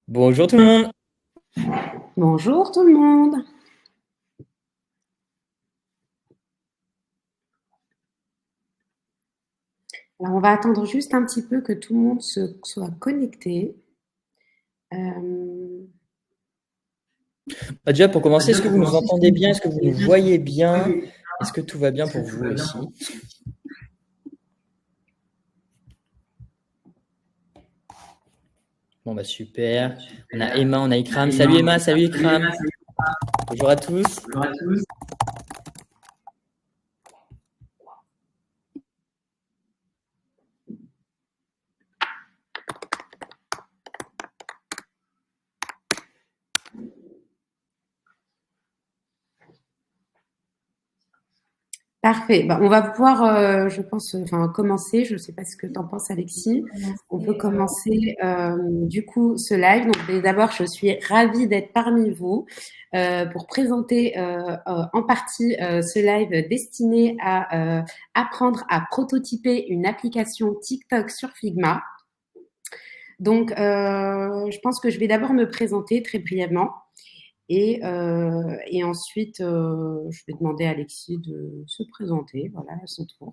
Bonjour tout le monde. Bonjour tout le monde. Alors, on va attendre juste un petit peu que tout le monde se soit connecté. Euh, Déjà pour commencer, est-ce que vous nous entendez bien? Est-ce que vous nous voyez bien? Est-ce que tout va bien pour vous aussi? Bon bah super. On a Emma, on a Ikram. Salut Emma, salut Ikram. Bonjour à tous. Parfait. Bah, on va pouvoir, je pense, enfin, commencer. Je ne sais pas ce que tu en penses, Alexis. On peut commencer du coup ce live. Donc, d'abord, je suis ravie d'être parmi vous pour présenter en partie ce live destiné à apprendre à prototyper une application TikTok sur Figma. Donc, je pense que je vais d'abord me présenter très brièvement et ensuite, je vais demander à Alexis de se présenter, voilà, à son tour.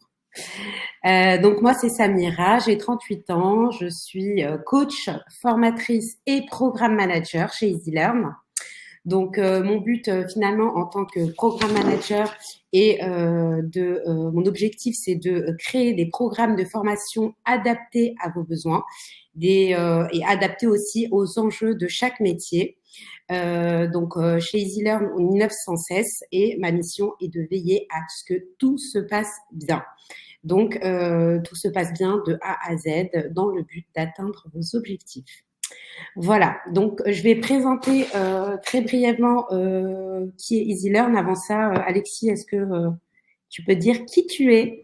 Donc moi, c'est Samira, j'ai 38 ans, je suis coach, formatrice et programme manager chez EasyLearn. Donc, mon but finalement en tant que programme manager et mon objectif, c'est de créer des programmes de formation adaptés à vos besoins et adaptés aussi aux enjeux de chaque métier. Donc, chez EasyLearn, on innove sans cesse et ma mission est de veiller à ce que tout se passe bien. Donc, tout se passe bien de A à Z dans le but d'atteindre vos objectifs. Voilà, donc je vais présenter très brièvement qui est EasyLearn. Avant ça, Alexis, est-ce que tu peux dire qui tu es?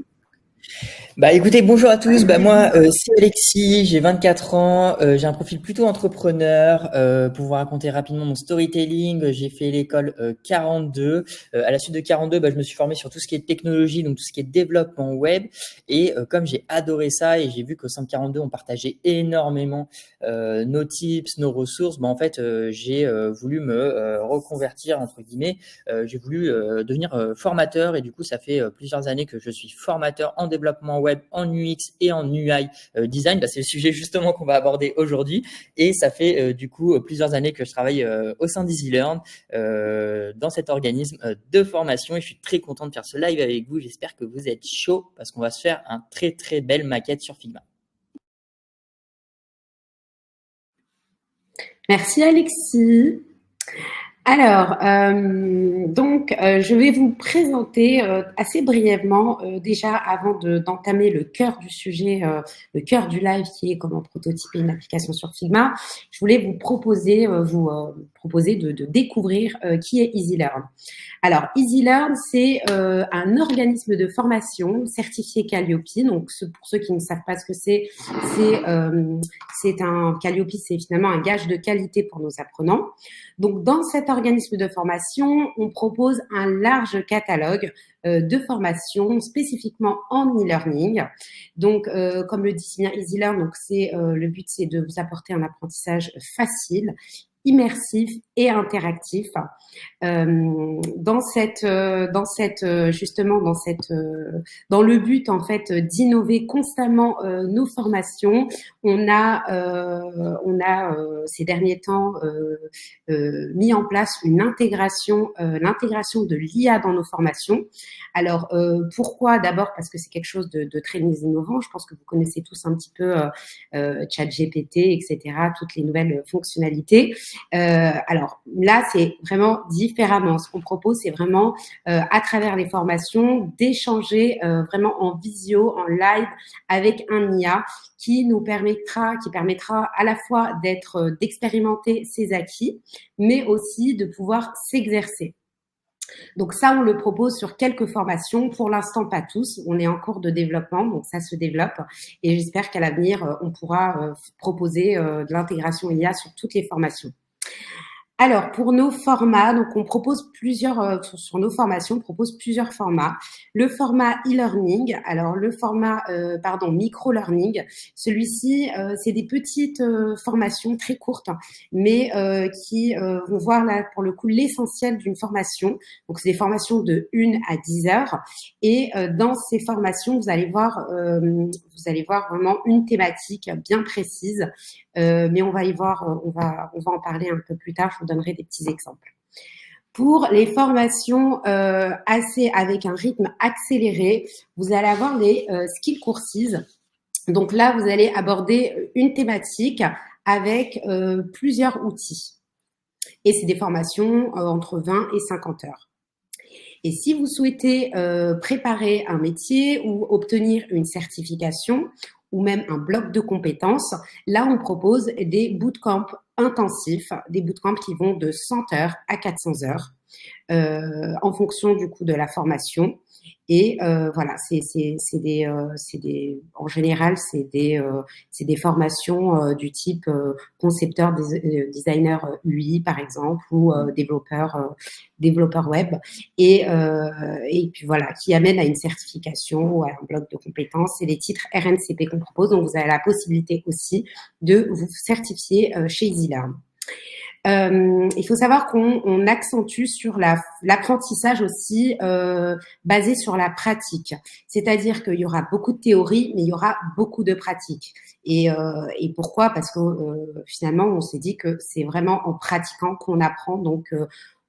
Bah écoutez, bonjour à tous. Bah moi, c'est Alexis, j'ai 24 ans, j'ai un profil plutôt entrepreneur. Pour vous raconter rapidement mon storytelling, j'ai fait l'école 42. À la suite de 42, bah, je me suis formé sur tout ce qui est technologie, donc tout ce qui est développement web. Et comme j'ai adoré ça et j'ai vu qu'au sein de 42, on partageait énormément nos tips, nos ressources, bah en fait, j'ai voulu me reconvertir entre guillemets. J'ai voulu devenir formateur et du coup, ça fait plusieurs années que je suis formateur en développement web, en UX et en UI design. Bah, c'est le sujet justement qu'on va aborder aujourd'hui. Et ça fait du coup plusieurs années que je travaille au sein d'EasyLearn dans cet organisme de formation et je suis très content de faire ce live avec vous. J'espère que vous êtes chaud parce qu'on va se faire un très très belle maquette sur Figma. Merci Alexis. Alors, donc, je vais vous présenter assez brièvement, déjà avant d'entamer le cœur du sujet, le cœur du live qui est comment prototyper une application sur Figma. Je voulais vous proposer de découvrir qui est EasyLearn. Alors, EasyLearn, c'est un organisme de formation certifié Calliope. Donc, pour ceux qui ne savent pas ce que c'est un Calliope, c'est finalement un gage de qualité pour nos apprenants. Donc, dans cet organisme de formation, on propose un large catalogue de formations spécifiquement en e-learning. Donc, comme le dit si bien EasyLearn, donc le but, c'est de vous apporter un apprentissage facile, immersif et interactif. Justement dans le but en fait d'innover constamment nos formations, on a ces derniers temps mis en place l'intégration de l'IA dans nos formations. Alors pourquoi? D'abord parce que c'est quelque chose de très innovant. Je pense que vous connaissez tous un petit peu ChatGPT, etc. Toutes les nouvelles fonctionnalités. Alors là, c'est vraiment différemment. Ce qu'on propose, c'est vraiment à travers les formations d'échanger vraiment en visio, en live avec un IA qui permettra à la fois d'expérimenter ses acquis, mais aussi de pouvoir s'exercer. Donc ça, on le propose sur quelques formations. Pour l'instant, pas tous. On est en cours de développement, donc ça se développe. Et j'espère qu'à l'avenir, on pourra proposer de l'intégration IA sur toutes les formations. Alors, pour nos formats, donc on propose plusieurs, sur nos formations, on propose plusieurs formats. Le format e-learning, alors le format, micro-learning, celui-ci, c'est des petites formations très courtes, mais qui vont voir là, pour le coup, l'essentiel d'une formation. Donc, c'est des formations de 1 à 10 heures. Et dans ces formations, vous allez voir vraiment une thématique bien précise, mais on va y voir, on va en parler un peu plus tard. Je vous donnerai des petits exemples. Pour les formations avec un rythme accéléré, vous allez avoir les skill courses. Donc là, vous allez aborder une thématique avec plusieurs outils. Et c'est des formations entre 20 et 50 heures. Et si vous souhaitez préparer un métier ou obtenir une certification ou même un bloc de compétences, là, on propose des bootcamps intensifs, des bootcamps qui vont de 100 heures à 400 heures en fonction du coup de la formation. Et voilà, en général, c'est des formations du type concepteur, designer UI par exemple, ou développeur web, et puis voilà, qui amène à une certification ou à un bloc de compétences. C'est les titres RNCP qu'on propose, donc vous avez la possibilité aussi de vous certifier chez EasyLearn. Il faut savoir qu'on accentue sur l'apprentissage aussi basé sur la pratique. C'est-à-dire qu'il y aura beaucoup de théorie, mais il y aura beaucoup de pratique. Et pourquoi? Parce que finalement, on s'est dit que c'est vraiment en pratiquant qu'on apprend. Donc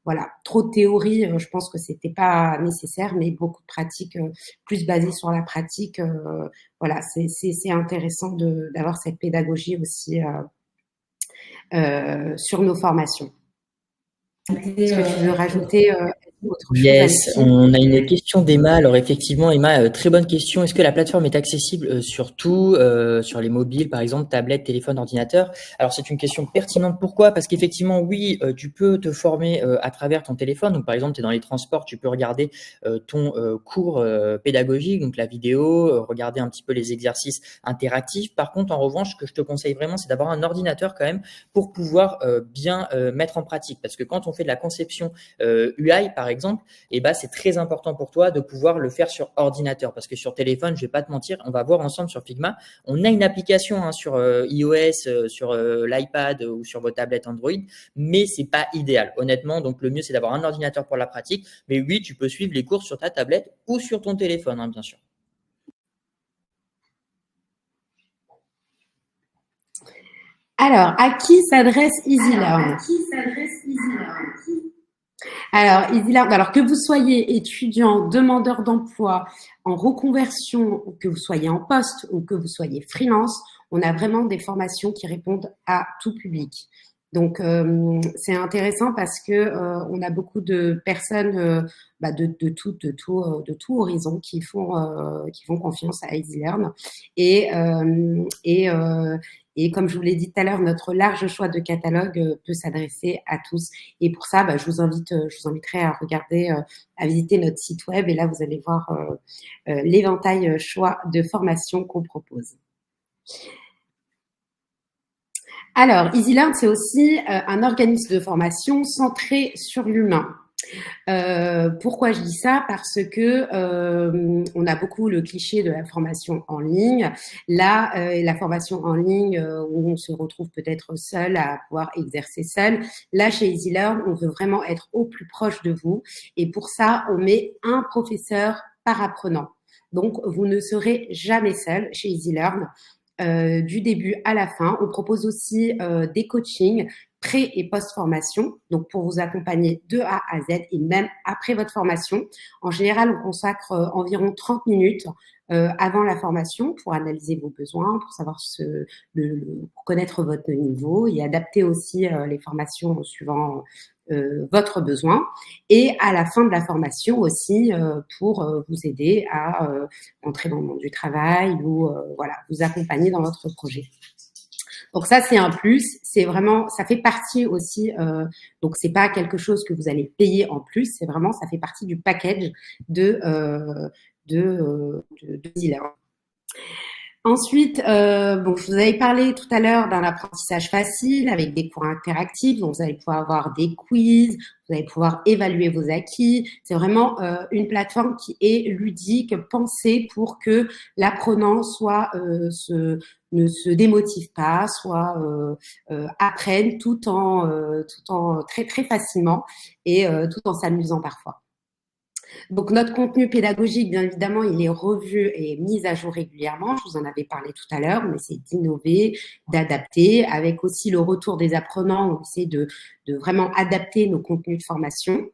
voilà, trop de théorie, je pense que c'était pas nécessaire, mais beaucoup de pratique, plus basée sur la pratique. Voilà, c'est intéressant d'avoir cette pédagogie aussi sur nos formations. Est-ce que tu veux rajouter autre chose, Yes, Alexis? on a une question d'Emma. Alors effectivement, Emma, très bonne question. Est-ce que la plateforme est accessible sur tout, sur les mobiles, par exemple, tablettes, téléphone, ordinateur? Alors c'est une question pertinente. Pourquoi? Parce qu'effectivement, oui, tu peux te former à travers ton téléphone. Donc par exemple, tu es dans les transports, tu peux regarder ton cours pédagogique, donc la vidéo, regarder un petit peu les exercices interactifs. Par contre, en revanche, ce que je te conseille vraiment, c'est d'avoir un ordinateur quand même pour pouvoir bien mettre en pratique. Parce que quand on fait de la conception UI, par exemple, et bah, c'est très important pour toi de pouvoir le faire sur ordinateur. Parce que sur téléphone, je vais pas te mentir, on va voir ensemble sur Figma. On a une application sur iOS, sur l'iPad ou sur vos tablettes Android, mais c'est pas idéal, honnêtement. Donc, le mieux, c'est d'avoir un ordinateur pour la pratique. Mais oui, tu peux suivre les cours sur ta tablette ou sur ton téléphone, hein, bien sûr. Alors, à qui s'adresse EasyLearn? Alors, EasyLearn, alors que vous soyez étudiant, demandeur d'emploi, en reconversion, ou que vous soyez en poste, ou que vous soyez freelance, on a vraiment des formations qui répondent à tout public. Donc, c'est intéressant parce que on a beaucoup de personnes de tout horizon qui font confiance à EasyLearn. Et comme je vous l'ai dit tout à l'heure, notre large choix de catalogue peut s'adresser à tous. Et pour ça, je vous inviterai à regarder, à visiter notre site web. Et là, vous allez voir l'éventail choix de formations qu'on propose. Alors, EasyLearn, c'est aussi un organisme de formation centré sur l'humain. Pourquoi je dis ça? Parce que on a beaucoup le cliché de la formation en ligne. Là, la formation en ligne où on se retrouve peut-être seul à pouvoir exercer seul. Là, chez EasyLearn, on veut vraiment être au plus proche de vous. Et pour ça, on met un professeur par apprenant. Donc, vous ne serez jamais seul chez EasyLearn. Du début à la fin. On propose aussi des coachings pré- et post-formation, donc pour vous accompagner de A à Z et même après votre formation. En général, on consacre environ 30 minutes avant la formation pour analyser vos besoins, pour savoir pour connaître votre niveau et adapter aussi les formations suivant votre besoin. Et à la fin de la formation aussi pour vous aider à entrer dans le monde du travail ou voilà, vous accompagner dans votre projet. Donc ça, c'est un plus. C'est vraiment, ça fait partie aussi. Donc c'est pas quelque chose que vous allez payer en plus. C'est vraiment, ça fait partie du package de dealer. Ensuite, bon, je vous avais parlé tout à l'heure d'un apprentissage facile avec des cours interactifs. Donc, vous allez pouvoir avoir des quiz, vous allez pouvoir évaluer vos acquis. C'est vraiment une plateforme qui est ludique, pensée pour que l'apprenant ne se démotive pas, soit apprenne tout en très très facilement et tout en s'amusant parfois. Donc, notre contenu pédagogique, bien évidemment, il est revu et mis à jour régulièrement. Je vous en avais parlé tout à l'heure. On essaie d'innover, d'adapter, avec aussi le retour des apprenants. On essaie de vraiment adapter nos contenus de formation.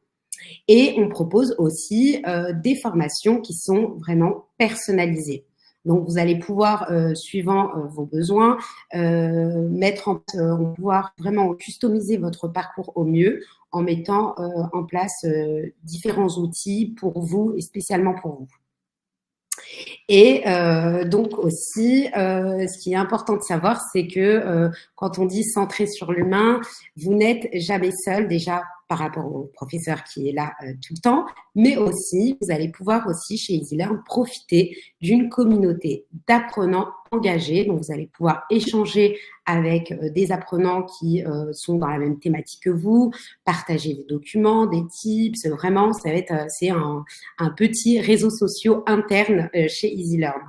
Et on propose aussi des formations qui sont vraiment personnalisées. Donc, vous allez pouvoir, suivant vos besoins, pouvoir vraiment customiser votre parcours au mieux en mettant en place différents outils pour vous et spécialement pour vous. Et donc aussi, ce qui est important de savoir, c'est que quand on dit centré sur l'humain, vous n'êtes jamais seul déjà par rapport au professeur qui est là tout le temps, mais aussi, vous allez pouvoir aussi chez EasyLearn profiter d'une communauté d'apprenants engagés. Donc, vous allez pouvoir échanger avec des apprenants qui sont dans la même thématique que vous, partager des documents, des tips. Vraiment, c'est un petit réseau social interne chez EasyLearn.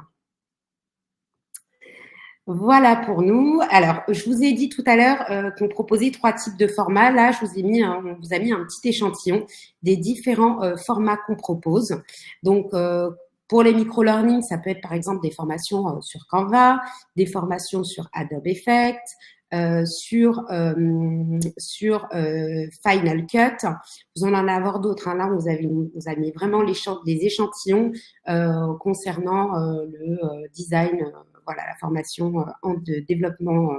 Voilà pour nous. Alors, je vous ai dit tout à l'heure qu'on proposait 3 types de formats. Là, on vous a mis un petit échantillon des différents formats qu'on propose. Donc, pour les micro-learning, ça peut être par exemple des formations sur Canva, des formations sur Adobe Effect, sur Final Cut. Vous en avoir d'autres. Hein. Là, vous a mis vraiment des échantillons concernant le design. Voilà, la formation en développement,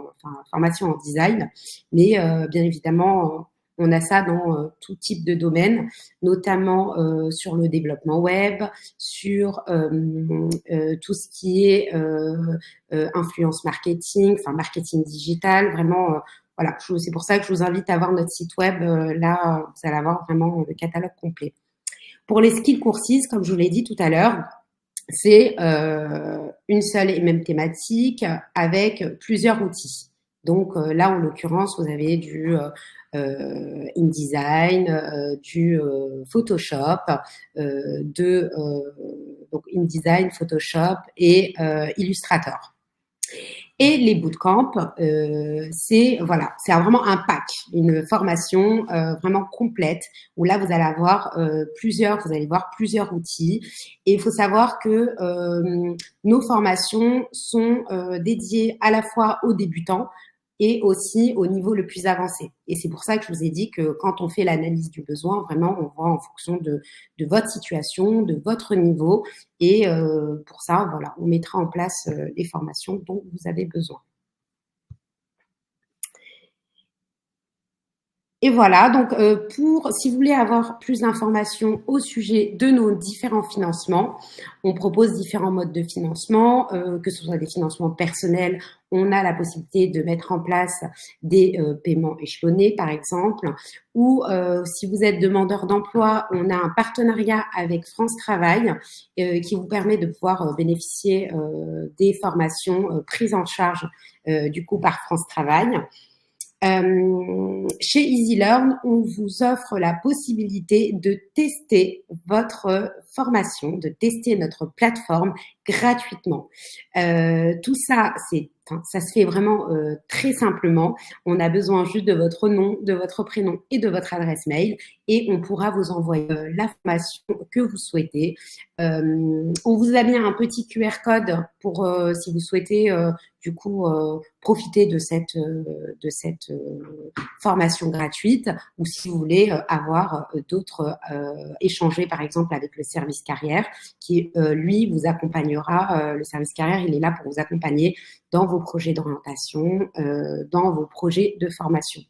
formation en design. Mais bien évidemment, on a ça dans tout type de domaine, notamment sur le développement web, sur tout ce qui est influence marketing, marketing digital. Vraiment, voilà, c'est pour ça que je vous invite à voir notre site web. Là, vous allez avoir vraiment le catalogue complet. Pour les skills courses, comme je vous l'ai dit tout à l'heure, c'est une seule et même thématique avec plusieurs outils. Donc là, en l'occurrence, vous avez du InDesign, du Photoshop, donc InDesign, Photoshop et Illustrator. Et les bootcamps, c'est vraiment un pack, une formation vraiment complète où là vous allez voir plusieurs outils. Et il faut savoir que nos formations sont dédiées à la fois aux débutants et aussi au niveau le plus avancé. Et c'est pour ça que je vous ai dit que quand on fait l'analyse du besoin, vraiment, on voit en fonction de votre situation, de votre niveau. Et pour ça, voilà, on mettra en place les formations dont vous avez besoin. Et voilà, donc si vous voulez avoir plus d'informations au sujet de nos différents financements, on propose différents modes de financement, que ce soit des financements personnels, on a la possibilité de mettre en place des paiements échelonnés, par exemple, ou si vous êtes demandeur d'emploi, on a un partenariat avec France Travail qui vous permet de pouvoir bénéficier des formations prises en charge du coup par France Travail. Chez EasyLearn, on vous offre la possibilité de tester votre formation, de tester notre plateforme gratuitement. Tout ça, ça se fait vraiment très simplement. On a besoin juste de votre nom, de votre prénom et de votre adresse mail et on pourra vous envoyer la formation que vous souhaitez. On vous a mis un petit QR code pour si vous souhaitez du coup profiter de cette formation gratuite ou si vous voulez avoir d'autres échanger par exemple avec le service carrière qui lui vous accompagnera. Le service carrière, il est là pour vous accompagner dans vos projets d'orientation, dans vos projets de formation.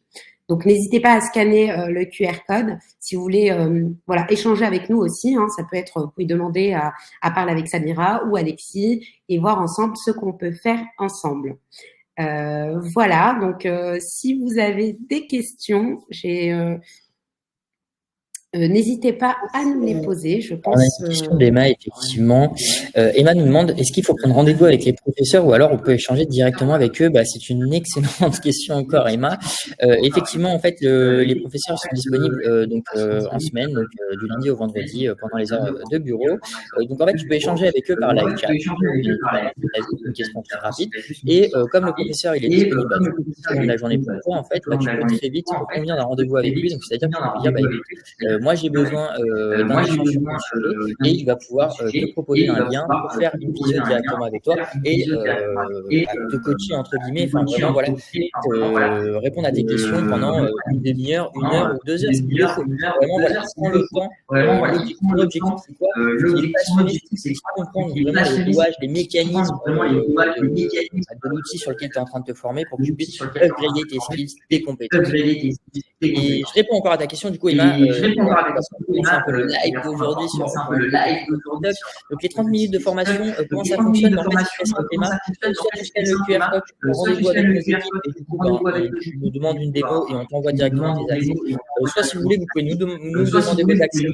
Donc, n'hésitez pas à scanner le QR code si vous voulez échanger avec nous aussi. Hein, ça peut être, vous pouvez demander à parler avec Samira ou Alexis et voir ensemble ce qu'on peut faire ensemble. Voilà, donc si vous avez des questions, N'hésitez pas à nous les poser. Je On a pense. une question d'Emma, effectivement. Emma nous demande, est-ce qu'il faut prendre rendez-vous avec les professeurs ou alors on peut échanger directement avec eux? Bah, c'est une excellente question encore, Emma. Effectivement, en fait, les professeurs sont disponibles en semaine, donc du lundi au vendredi pendant les heures de bureau. Donc en fait, tu peux échanger avec eux par live chat, bien évidemment, si tu as juste une question très rapide. Et comme le professeur il est disponible du coup tout au long de la journée pour toi, en fait, bah, tu peux très vite convenir d'un rendez-vous avec lui. Donc c'est-à-dire que tu peux dire, bah écoute, moi j'ai besoin d'un échange sur ton sujet et il va pouvoir te proposer un lien pour faire une visio directement avec toi et bah, te coacher entre guillemets, enfin vraiment voilà, répondre à tes questions pendant une demi-heure, 1 heure ou 2 heures s'il le faut. Vraiment voilà, il prend le temps. Ton objectif c'est quoi? C'est qu'il est passionné, c'est qu'il comprendre vraiment les rouages, les mécanismes de l'outil sur lequel tu es en train de te former pour que tu puisses upgrader tes skills, tes compétences. Et je réponds encore à ta question, du coup, Emma, pour commencer un peu le live d'aujourd'hui sur un peu TikTok. Donc, les 30 minutes de formation, comment ça fonctionne? En fait, c'est très simple, Emma. Soit tu scannes le QR code, tu prends rendez-vous avec nos équipes et du coup, ben, tu nous demandes une démo et on t'envoie directement tes accès. Soit, si vous voulez, vous pouvez nous demander vos accès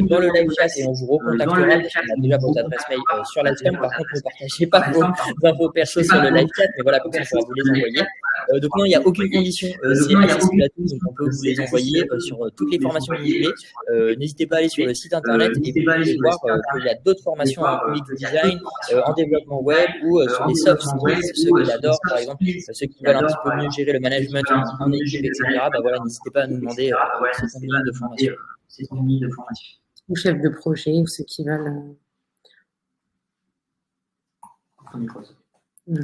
dans le live chat et on vous recontactera parce qu'on a déjà votre adresse mail sur Livestream. Par contre, ne partagez pas vos infos perso sur le live chat, mais voilà, comme ça, on pourra vous les envoyer. Donc non, il n'y a aucune condition, c'est accessible à tous, donc on peut vous les envoyer sur toutes les formations que vous voulez. N'hésitez pas à aller sur le site internet et vous pouvez voir qu'il y a d'autres formations en UX design, en développement web ou sur les soft skills, ceux qui adorent, par exemple, ceux qui veulent un petit peu mieux gérer le management en équipe, etc. Bah voilà, n'hésitez pas à nous demander ces 30 minutes de formation. Ou chef de projet, ou ceux qui veulent.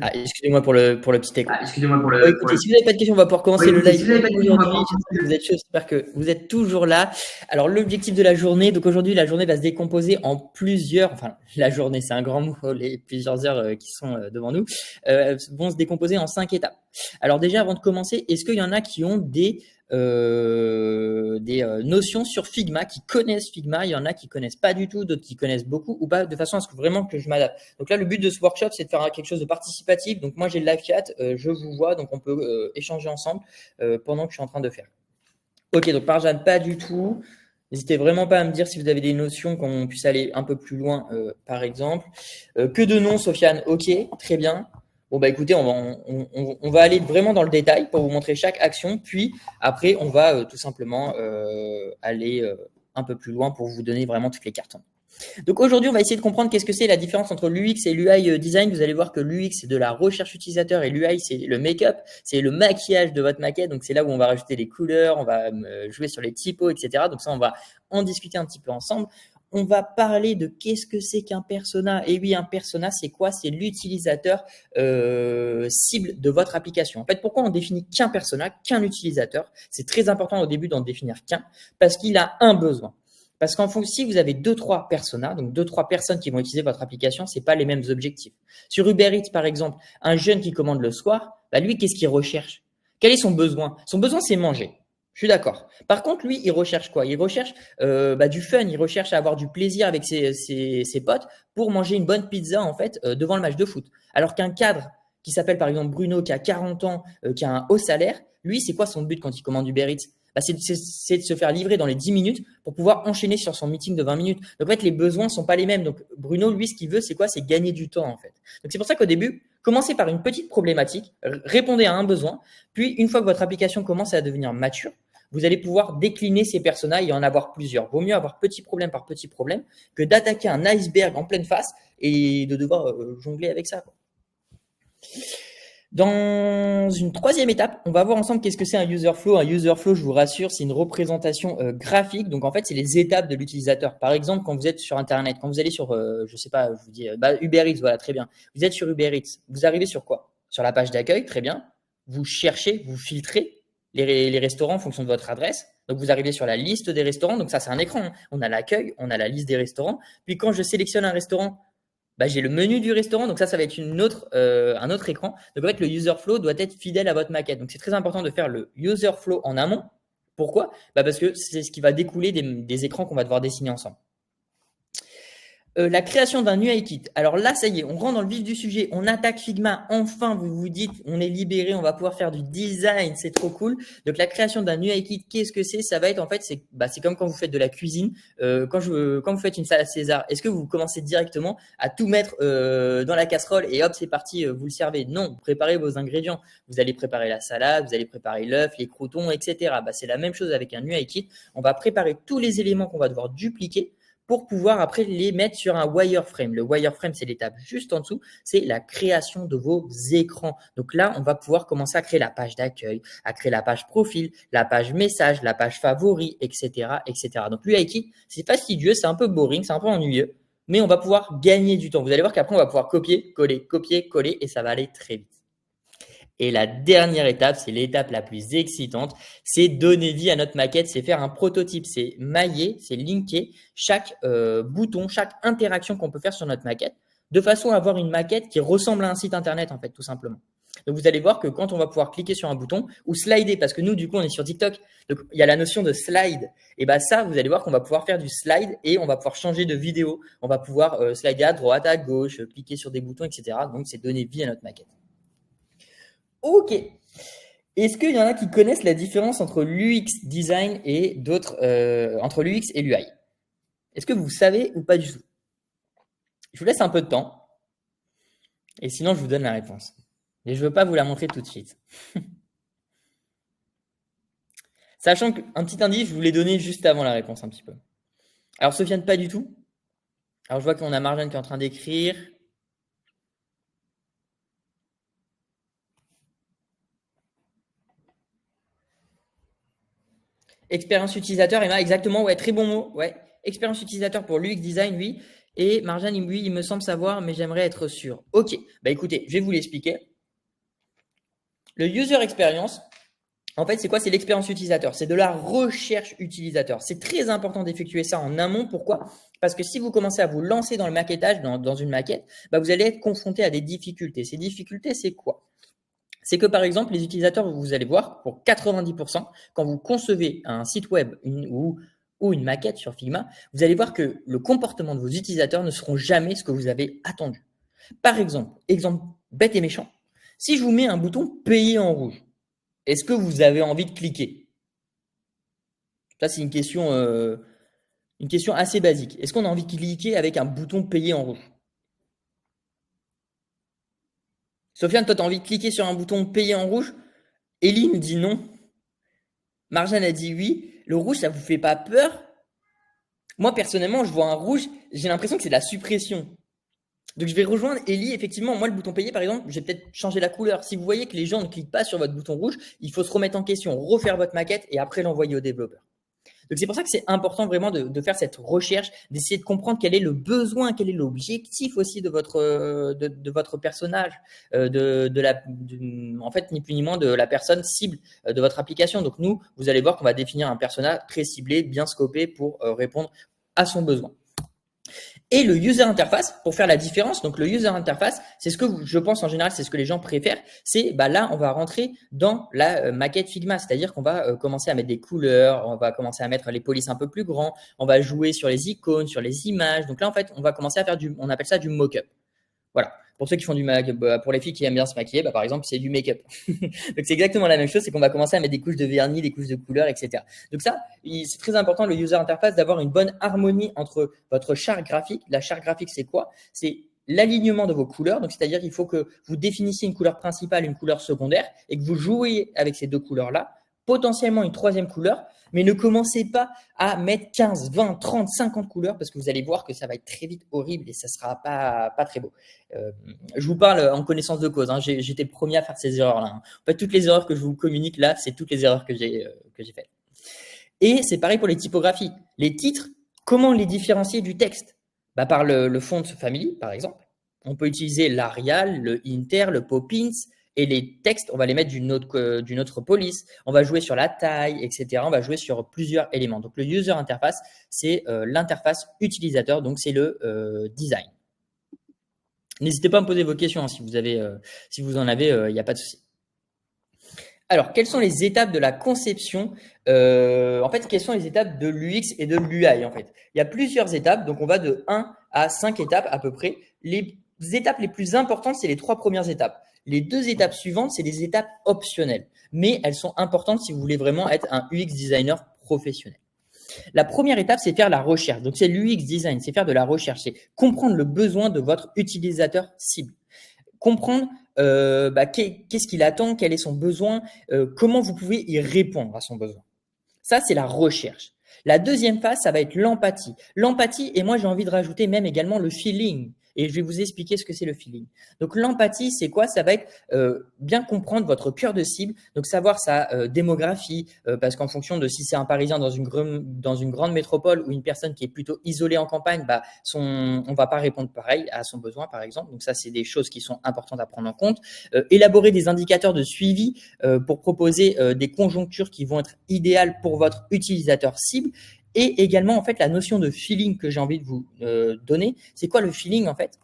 Ah, excusez-moi pour le petit écho. Écoutez, si vous n'avez pas de questions, on va pouvoir commencer le live aujourd'hui. J'espère que vous êtes chaud, j'espère que vous êtes toujours là. Alors, l'objectif de la journée, donc aujourd'hui, la journée va se décomposer en plusieurs, enfin, la journée, c'est un grand mot, les plusieurs heures qui sont devant nous, vont se décomposer en 5 étapes. Alors déjà, avant de commencer, est-ce qu'il y en a qui ont des notions sur Figma, qui connaissent Figma? Il y en a qui connaissent pas du tout, d'autres qui connaissent beaucoup ou pas, de façon à ce que vraiment que je m'adapte. Donc là, le but de ce workshop, c'est de faire quelque chose de participatif. Donc moi, j'ai le live chat, je vous vois, donc on peut échanger ensemble pendant que je suis en train de faire. Ok, donc Parjane, pas du tout. N'hésitez vraiment pas à me dire si vous avez des notions, qu'on puisse aller un peu plus loin, par exemple. Que de noms, Sofiane? Ok, très bien. Bon, bah écoutez, on va aller vraiment dans le détail pour vous montrer chaque action. Puis après, on va tout simplement aller un peu plus loin pour vous donner vraiment toutes les cartes. Donc aujourd'hui, on va essayer de comprendre qu'est-ce que c'est la différence entre l'UX et l'UI design. Vous allez voir que l'UX, c'est de la recherche utilisateur et l'UI, c'est le make-up, c'est le maquillage de votre maquette. Donc c'est là où on va rajouter les couleurs, on va jouer sur les typos, etc. Donc ça, on va en discuter un petit peu ensemble. On va parler de qu'est-ce que c'est qu'un persona. Et oui, un persona, c'est quoi? C'est l'utilisateur cible de votre application. En fait, pourquoi on définit qu'un persona, qu'un utilisateur? C'est très important au début d'en définir qu'un, parce qu'il a un besoin. Parce qu'en fonction, si vous avez 2-3 personas, donc 2-3 personnes qui vont utiliser votre application, c'est pas les mêmes objectifs. Sur Uber Eats, par exemple, un jeune qui commande le soir, bah lui, qu'est-ce qu'il recherche? Quel est son besoin? Son besoin, c'est manger. Je suis d'accord. Par contre, lui, il recherche quoi? Il recherche du fun, il recherche à avoir du plaisir avec ses potes pour manger une bonne pizza, en fait, devant le match de foot. Alors qu'un cadre qui s'appelle, par exemple, Bruno, qui a 40 ans, qui a un haut salaire, lui, c'est quoi son but quand il commande Uber Eats? Bah, c'est de se faire livrer dans les 10 minutes pour pouvoir enchaîner sur son meeting de 20 minutes. Donc, en fait, les besoins sont pas les mêmes. Donc, Bruno, lui, ce qu'il veut, c'est quoi? C'est gagner du temps, en fait. Donc, c'est pour ça qu'au début, commencez par une petite problématique, répondez à un besoin. Puis, une fois que votre application commence à devenir mature, vous allez pouvoir décliner ces personas et en avoir plusieurs. Vaut mieux avoir petit problème par petit problème que d'attaquer un iceberg en pleine face et de devoir jongler avec ça, quoi. Dans une troisième étape, on va voir ensemble qu'est-ce que c'est un user flow. Un user flow, je vous rassure, c'est une représentation graphique. Donc, en fait, c'est les étapes de l'utilisateur. Par exemple, quand vous êtes sur Internet, quand vous allez sur, je sais pas, je vous dis, Uber Eats, voilà, très bien. Vous êtes sur Uber Eats. Vous arrivez sur quoi? Sur la page d'accueil, très bien. Vous cherchez, vous filtrez les restaurants en fonction de votre adresse. Donc, vous arrivez sur la liste des restaurants. Donc, ça, c'est un écran, hein. On a l'accueil, on a la liste des restaurants. Puis, quand je sélectionne un restaurant, bah, j'ai le menu du restaurant, donc ça va être un autre écran. Donc en fait, le user flow doit être fidèle à votre maquette. Donc c'est très important de faire le user flow en amont. Pourquoi? Bah parce que c'est ce qui va découler des écrans qu'on va devoir dessiner ensemble. La création d'un UI kit. Alors là, ça y est, on rentre dans le vif du sujet. On attaque Figma. Enfin, vous vous dites, on est libéré, on va pouvoir faire du design. C'est trop cool. Donc, la création d'un UI kit, qu'est-ce que c'est? Ça va être, en fait, c'est comme quand vous faites de la cuisine. Quand vous faites une salade César, est-ce que vous commencez directement à tout mettre dans la casserole et hop, c'est parti, vous le servez? Non, vous préparez vos ingrédients. Vous allez préparer la salade, vous allez préparer l'œuf, les croutons, etc. C'est la même chose avec un UI kit. On va préparer tous les éléments qu'on va devoir dupliquer pour pouvoir après les mettre sur un wireframe. Le wireframe, c'est l'étape juste en dessous, c'est la création de vos écrans. Donc là, on va pouvoir commencer à créer la page d'accueil, à créer la page profil, la page message, la page favori, etc., etc. Donc l'UI-Kit, c'est fastidieux, c'est un peu boring, c'est un peu ennuyeux, mais on va pouvoir gagner du temps. Vous allez voir qu'après, on va pouvoir copier, coller, et ça va aller très vite. Et la dernière étape, c'est l'étape la plus excitante, c'est donner vie à notre maquette, c'est faire un prototype, c'est mailler, c'est linker chaque bouton, chaque interaction qu'on peut faire sur notre maquette, de façon à avoir une maquette qui ressemble à un site internet, en fait, tout simplement. Donc, vous allez voir que quand on va pouvoir cliquer sur un bouton ou slider, parce que nous, du coup, on est sur TikTok, donc il y a la notion de slide. Et bien ça, vous allez voir qu'on va pouvoir faire du slide et on va pouvoir changer de vidéo. On va pouvoir slider à droite, à gauche, cliquer sur des boutons, etc. Donc, c'est donner vie à notre maquette. Ok. Est-ce qu'il y en a qui connaissent la différence entre l'UX design et d'autres, entre l'UX et l'UI? Est-ce que vous savez ou pas du tout? Je vous laisse un peu de temps. Et sinon, je vous donne la réponse. Et je ne veux pas vous la montrer tout de suite. Sachant qu'un petit indice, je vous l'ai donné juste avant la réponse un petit peu. Alors, Sofiane, pas du tout. Alors, je vois qu'on a Marjane qui est en train d'écrire. Expérience utilisateur, Emma, exactement, ouais, très bon mot. Ouais. Expérience utilisateur pour l'UX design, oui. Et Marjane, oui, il me semble savoir, mais j'aimerais être sûr. Ok, bah écoutez, je vais vous l'expliquer. Le user experience, en fait, c'est quoi? C'est l'expérience utilisateur. C'est de la recherche utilisateur. C'est très important d'effectuer ça en amont. Pourquoi? Parce que si vous commencez à vous lancer dans le maquettage, dans une maquette, bah vous allez être confronté à des difficultés. Ces difficultés, c'est quoi? C'est que par exemple, les utilisateurs, vous allez voir, pour 90%, quand vous concevez un site web ou une maquette sur Figma, vous allez voir que le comportement de vos utilisateurs ne seront jamais ce que vous avez attendu. Par exemple, exemple bête et méchant, si je vous mets un bouton payer en rouge, est-ce que vous avez envie de cliquer? Ça, c'est une question assez basique. Est-ce qu'on a envie de cliquer avec un bouton payer en rouge? Sofiane, toi, tu as envie de cliquer sur un bouton payer en rouge? Ellie nous dit non. Marjane a dit oui. Le rouge, ça vous fait pas peur? Moi, personnellement, je vois un rouge, j'ai l'impression que c'est de la suppression. Donc, je vais rejoindre Ellie. Effectivement, moi, le bouton payer, par exemple, j'ai peut-être changé la couleur. Si vous voyez que les gens ne cliquent pas sur votre bouton rouge, il faut se remettre en question, refaire votre maquette et après l'envoyer au développeur. Donc, c'est pour ça que c'est important vraiment de faire cette recherche, d'essayer de comprendre quel est le besoin, quel est l'objectif aussi de votre personnage, en fait, ni plus ni moins de la personne cible de votre application. Donc, nous, vous allez voir qu'on va définir un personnage très ciblé, bien scopé pour répondre à son besoin. Et le user interface, pour faire la différence, donc le user interface, c'est ce que je pense en général, c'est ce que les gens préfèrent, c'est là, on va rentrer dans la maquette Figma, c'est-à-dire qu'on va commencer à mettre des couleurs, on va commencer à mettre les polices un peu plus grands, on va jouer sur les icônes, sur les images. Donc là, en fait, on va commencer à faire on appelle ça du mock-up. Voilà. Pour ceux qui font du make-up, pour les filles qui aiment bien se maquiller, par exemple, c'est du make-up. Donc c'est exactement la même chose, c'est qu'on va commencer à mettre des couches de vernis, des couches de couleurs, etc. Donc ça, c'est très important, le user interface, d'avoir une bonne harmonie entre votre charte graphique. La charte graphique, c'est quoi? C'est l'alignement de vos couleurs. Donc c'est-à-dire qu'il faut que vous définissiez une couleur principale, une couleur secondaire, et que vous jouez avec ces deux couleurs-là, potentiellement une troisième couleur, mais ne commencez pas à mettre 15, 20, 30, 50 couleurs parce que vous allez voir que ça va être très vite horrible et ça sera pas très beau. Je vous parle en connaissance de cause. Hein. J'étais le premier à faire ces erreurs-là. Hein. En fait, toutes les erreurs que je vous communique là, c'est toutes les erreurs que j'ai faites. Et c'est pareil pour les typographies. Les titres, comment les différencier du texte? Par le font family, par exemple. On peut utiliser l'Arial, le Inter, le Poppins, et les textes, on va les mettre d'une autre police. On va jouer sur la taille, etc. On va jouer sur plusieurs éléments. Donc, le user interface, c'est l'interface utilisateur. Donc, c'est le design. N'hésitez pas à me poser vos questions. Hein, si vous en avez, il n'y a pas de souci. Alors, quelles sont les étapes de la conception? En fait, quelles sont les étapes de l'UX et de l'UI en fait? Il y a plusieurs étapes, donc on va de 1 à 5 étapes à peu près. Les étapes les plus importantes, c'est les 3 premières étapes. Les 2 étapes suivantes, c'est des étapes optionnelles, mais elles sont importantes si vous voulez vraiment être un UX designer professionnel. La première étape, c'est faire la recherche. Donc, c'est l'UX design, c'est faire de la recherche, c'est comprendre le besoin de votre utilisateur cible. Comprendre qu'est-ce qu'il attend, quel est son besoin, comment vous pouvez y répondre à son besoin. Ça, c'est la recherche. La deuxième phase, ça va être l'empathie. L'empathie, et moi j'ai envie de rajouter même également le feeling. Et je vais vous expliquer ce que c'est le feeling. Donc l'empathie, c'est quoi? Ça va être bien comprendre votre cœur de cible, donc savoir sa démographie, parce qu'en fonction de si c'est un Parisien dans une grande métropole ou une personne qui est plutôt isolée en campagne, on va pas répondre pareil à son besoin, par exemple. Donc ça, c'est des choses qui sont importantes à prendre en compte. Élaborer des indicateurs de suivi pour proposer des conjonctures qui vont être idéales pour votre utilisateur cible. Et également, en fait, la notion de feeling que j'ai envie de vous donner. C'est quoi le feeling, en fait?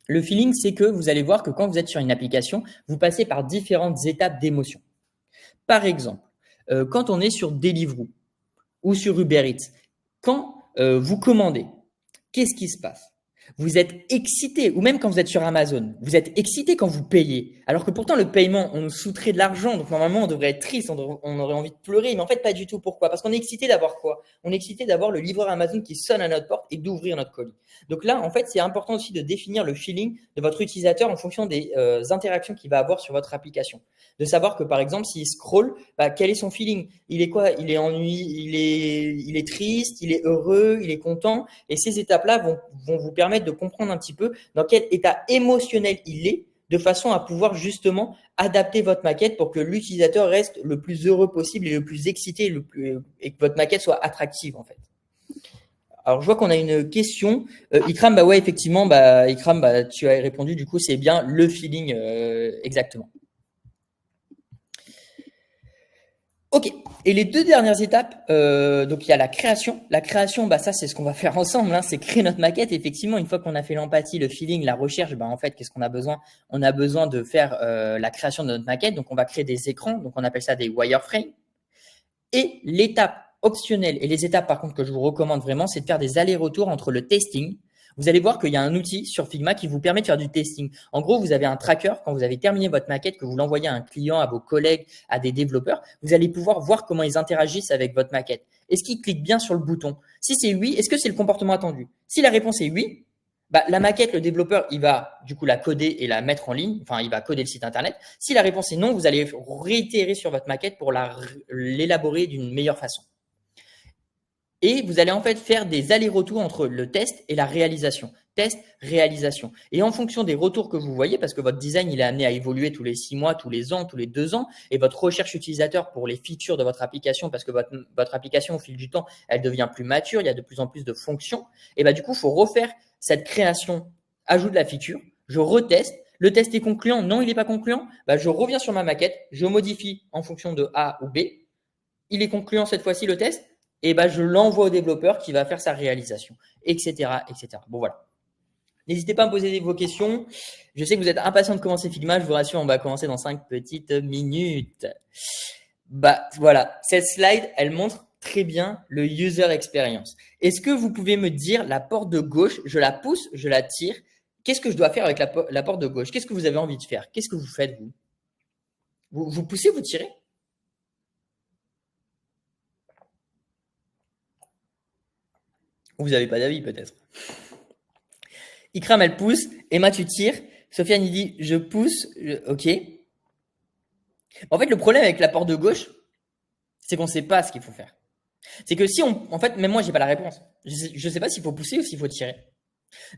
Le feeling, c'est que vous allez voir que quand vous êtes sur une application, vous passez par différentes étapes d'émotion. Par exemple, quand on est sur Deliveroo ou sur Uber Eats, quand vous commandez, qu'est-ce qui se passe? Vous êtes excité, ou même quand vous êtes sur Amazon, vous êtes excité quand vous payez. Alors que pourtant, le paiement, on nous soustrait de l'argent. Donc normalement, on devrait être triste, on aurait envie de pleurer. Mais en fait, pas du tout. Pourquoi? Parce qu'on est excité d'avoir quoi? On est excité d'avoir le livreur Amazon qui sonne à notre porte et d'ouvrir notre colis. Donc là, en fait, c'est important aussi de définir le feeling de votre utilisateur en fonction des interactions qu'il va avoir sur votre application. De savoir que, par exemple, s'il scrolle, quel est son feeling? Il est quoi? Il est ennuyé, il est triste, il est heureux, il est content. Et ces étapes-là vont vous permettre de comprendre un petit peu dans quel état émotionnel il est, de façon à pouvoir justement adapter votre maquette pour que l'utilisateur reste le plus heureux possible et le plus excité et que votre maquette soit attractive en fait. Alors je vois qu'on a une question. Ikram, ouais effectivement, Ikram, tu as répondu. Du coup, c'est bien le feeling exactement. Ok. Et les 2 dernières étapes, donc il y a la création. La création, ça c'est ce qu'on va faire ensemble, hein, c'est créer notre maquette. Effectivement, une fois qu'on a fait l'empathie, le feeling, la recherche, en fait, qu'est-ce qu'on a besoin? On a besoin de faire la création de notre maquette. Donc on va créer des écrans, donc on appelle ça des wireframes. Et l'étape optionnelle, et les étapes par contre que je vous recommande vraiment, c'est de faire des allers-retours entre le testing. Vous allez voir qu'il y a un outil sur Figma qui vous permet de faire du testing. En gros, vous avez un tracker. Quand vous avez terminé votre maquette, que vous l'envoyez à un client, à vos collègues, à des développeurs, vous allez pouvoir voir comment ils interagissent avec votre maquette. Est-ce qu'ils cliquent bien sur le bouton? Si c'est oui, est-ce que c'est le comportement attendu? Si la réponse est oui, la maquette, le développeur, il va du coup la coder et la mettre en ligne. Enfin, il va coder le site internet. Si la réponse est non, vous allez réitérer sur votre maquette pour l'élaborer d'une meilleure façon. Et vous allez en fait faire des allers-retours entre le test et la réalisation. Test, réalisation. Et en fonction des retours que vous voyez, parce que votre design, il est amené à évoluer tous les 6 mois, tous les ans, tous les 2 ans, et votre recherche utilisateur pour les features de votre application, parce que votre application, au fil du temps, elle devient plus mature, il y a de plus en plus de fonctions, et du coup, il faut refaire cette création, ajout de la feature, je reteste, le test est concluant, non, il n'est pas concluant, je reviens sur ma maquette, je modifie en fonction de A ou B, il est concluant cette fois-ci le test, et je l'envoie au développeur qui va faire sa réalisation, etc., etc. Bon, voilà. N'hésitez pas à me poser vos questions. Je sais que vous êtes impatient de commencer Figma. Je vous rassure, on va commencer dans 5 petites minutes. Voilà. Cette slide, elle montre très bien le user experience. Est-ce que vous pouvez me dire la porte de gauche, je la pousse, je la tire. Qu'est-ce que je dois faire avec la porte de gauche? Qu'est-ce que vous avez envie de faire? Qu'est-ce que vous faites, vous poussez, vous tirez? Vous n'avez pas d'avis peut-être. Ikram, elle pousse. Emma, tu tires. Sofiane, il dit, je pousse. Ok. En fait, le problème avec la porte de gauche, c'est qu'on ne sait pas ce qu'il faut faire. C'est que si en fait, même moi, j'ai pas la réponse. Je sais pas s'il faut pousser ou s'il faut tirer.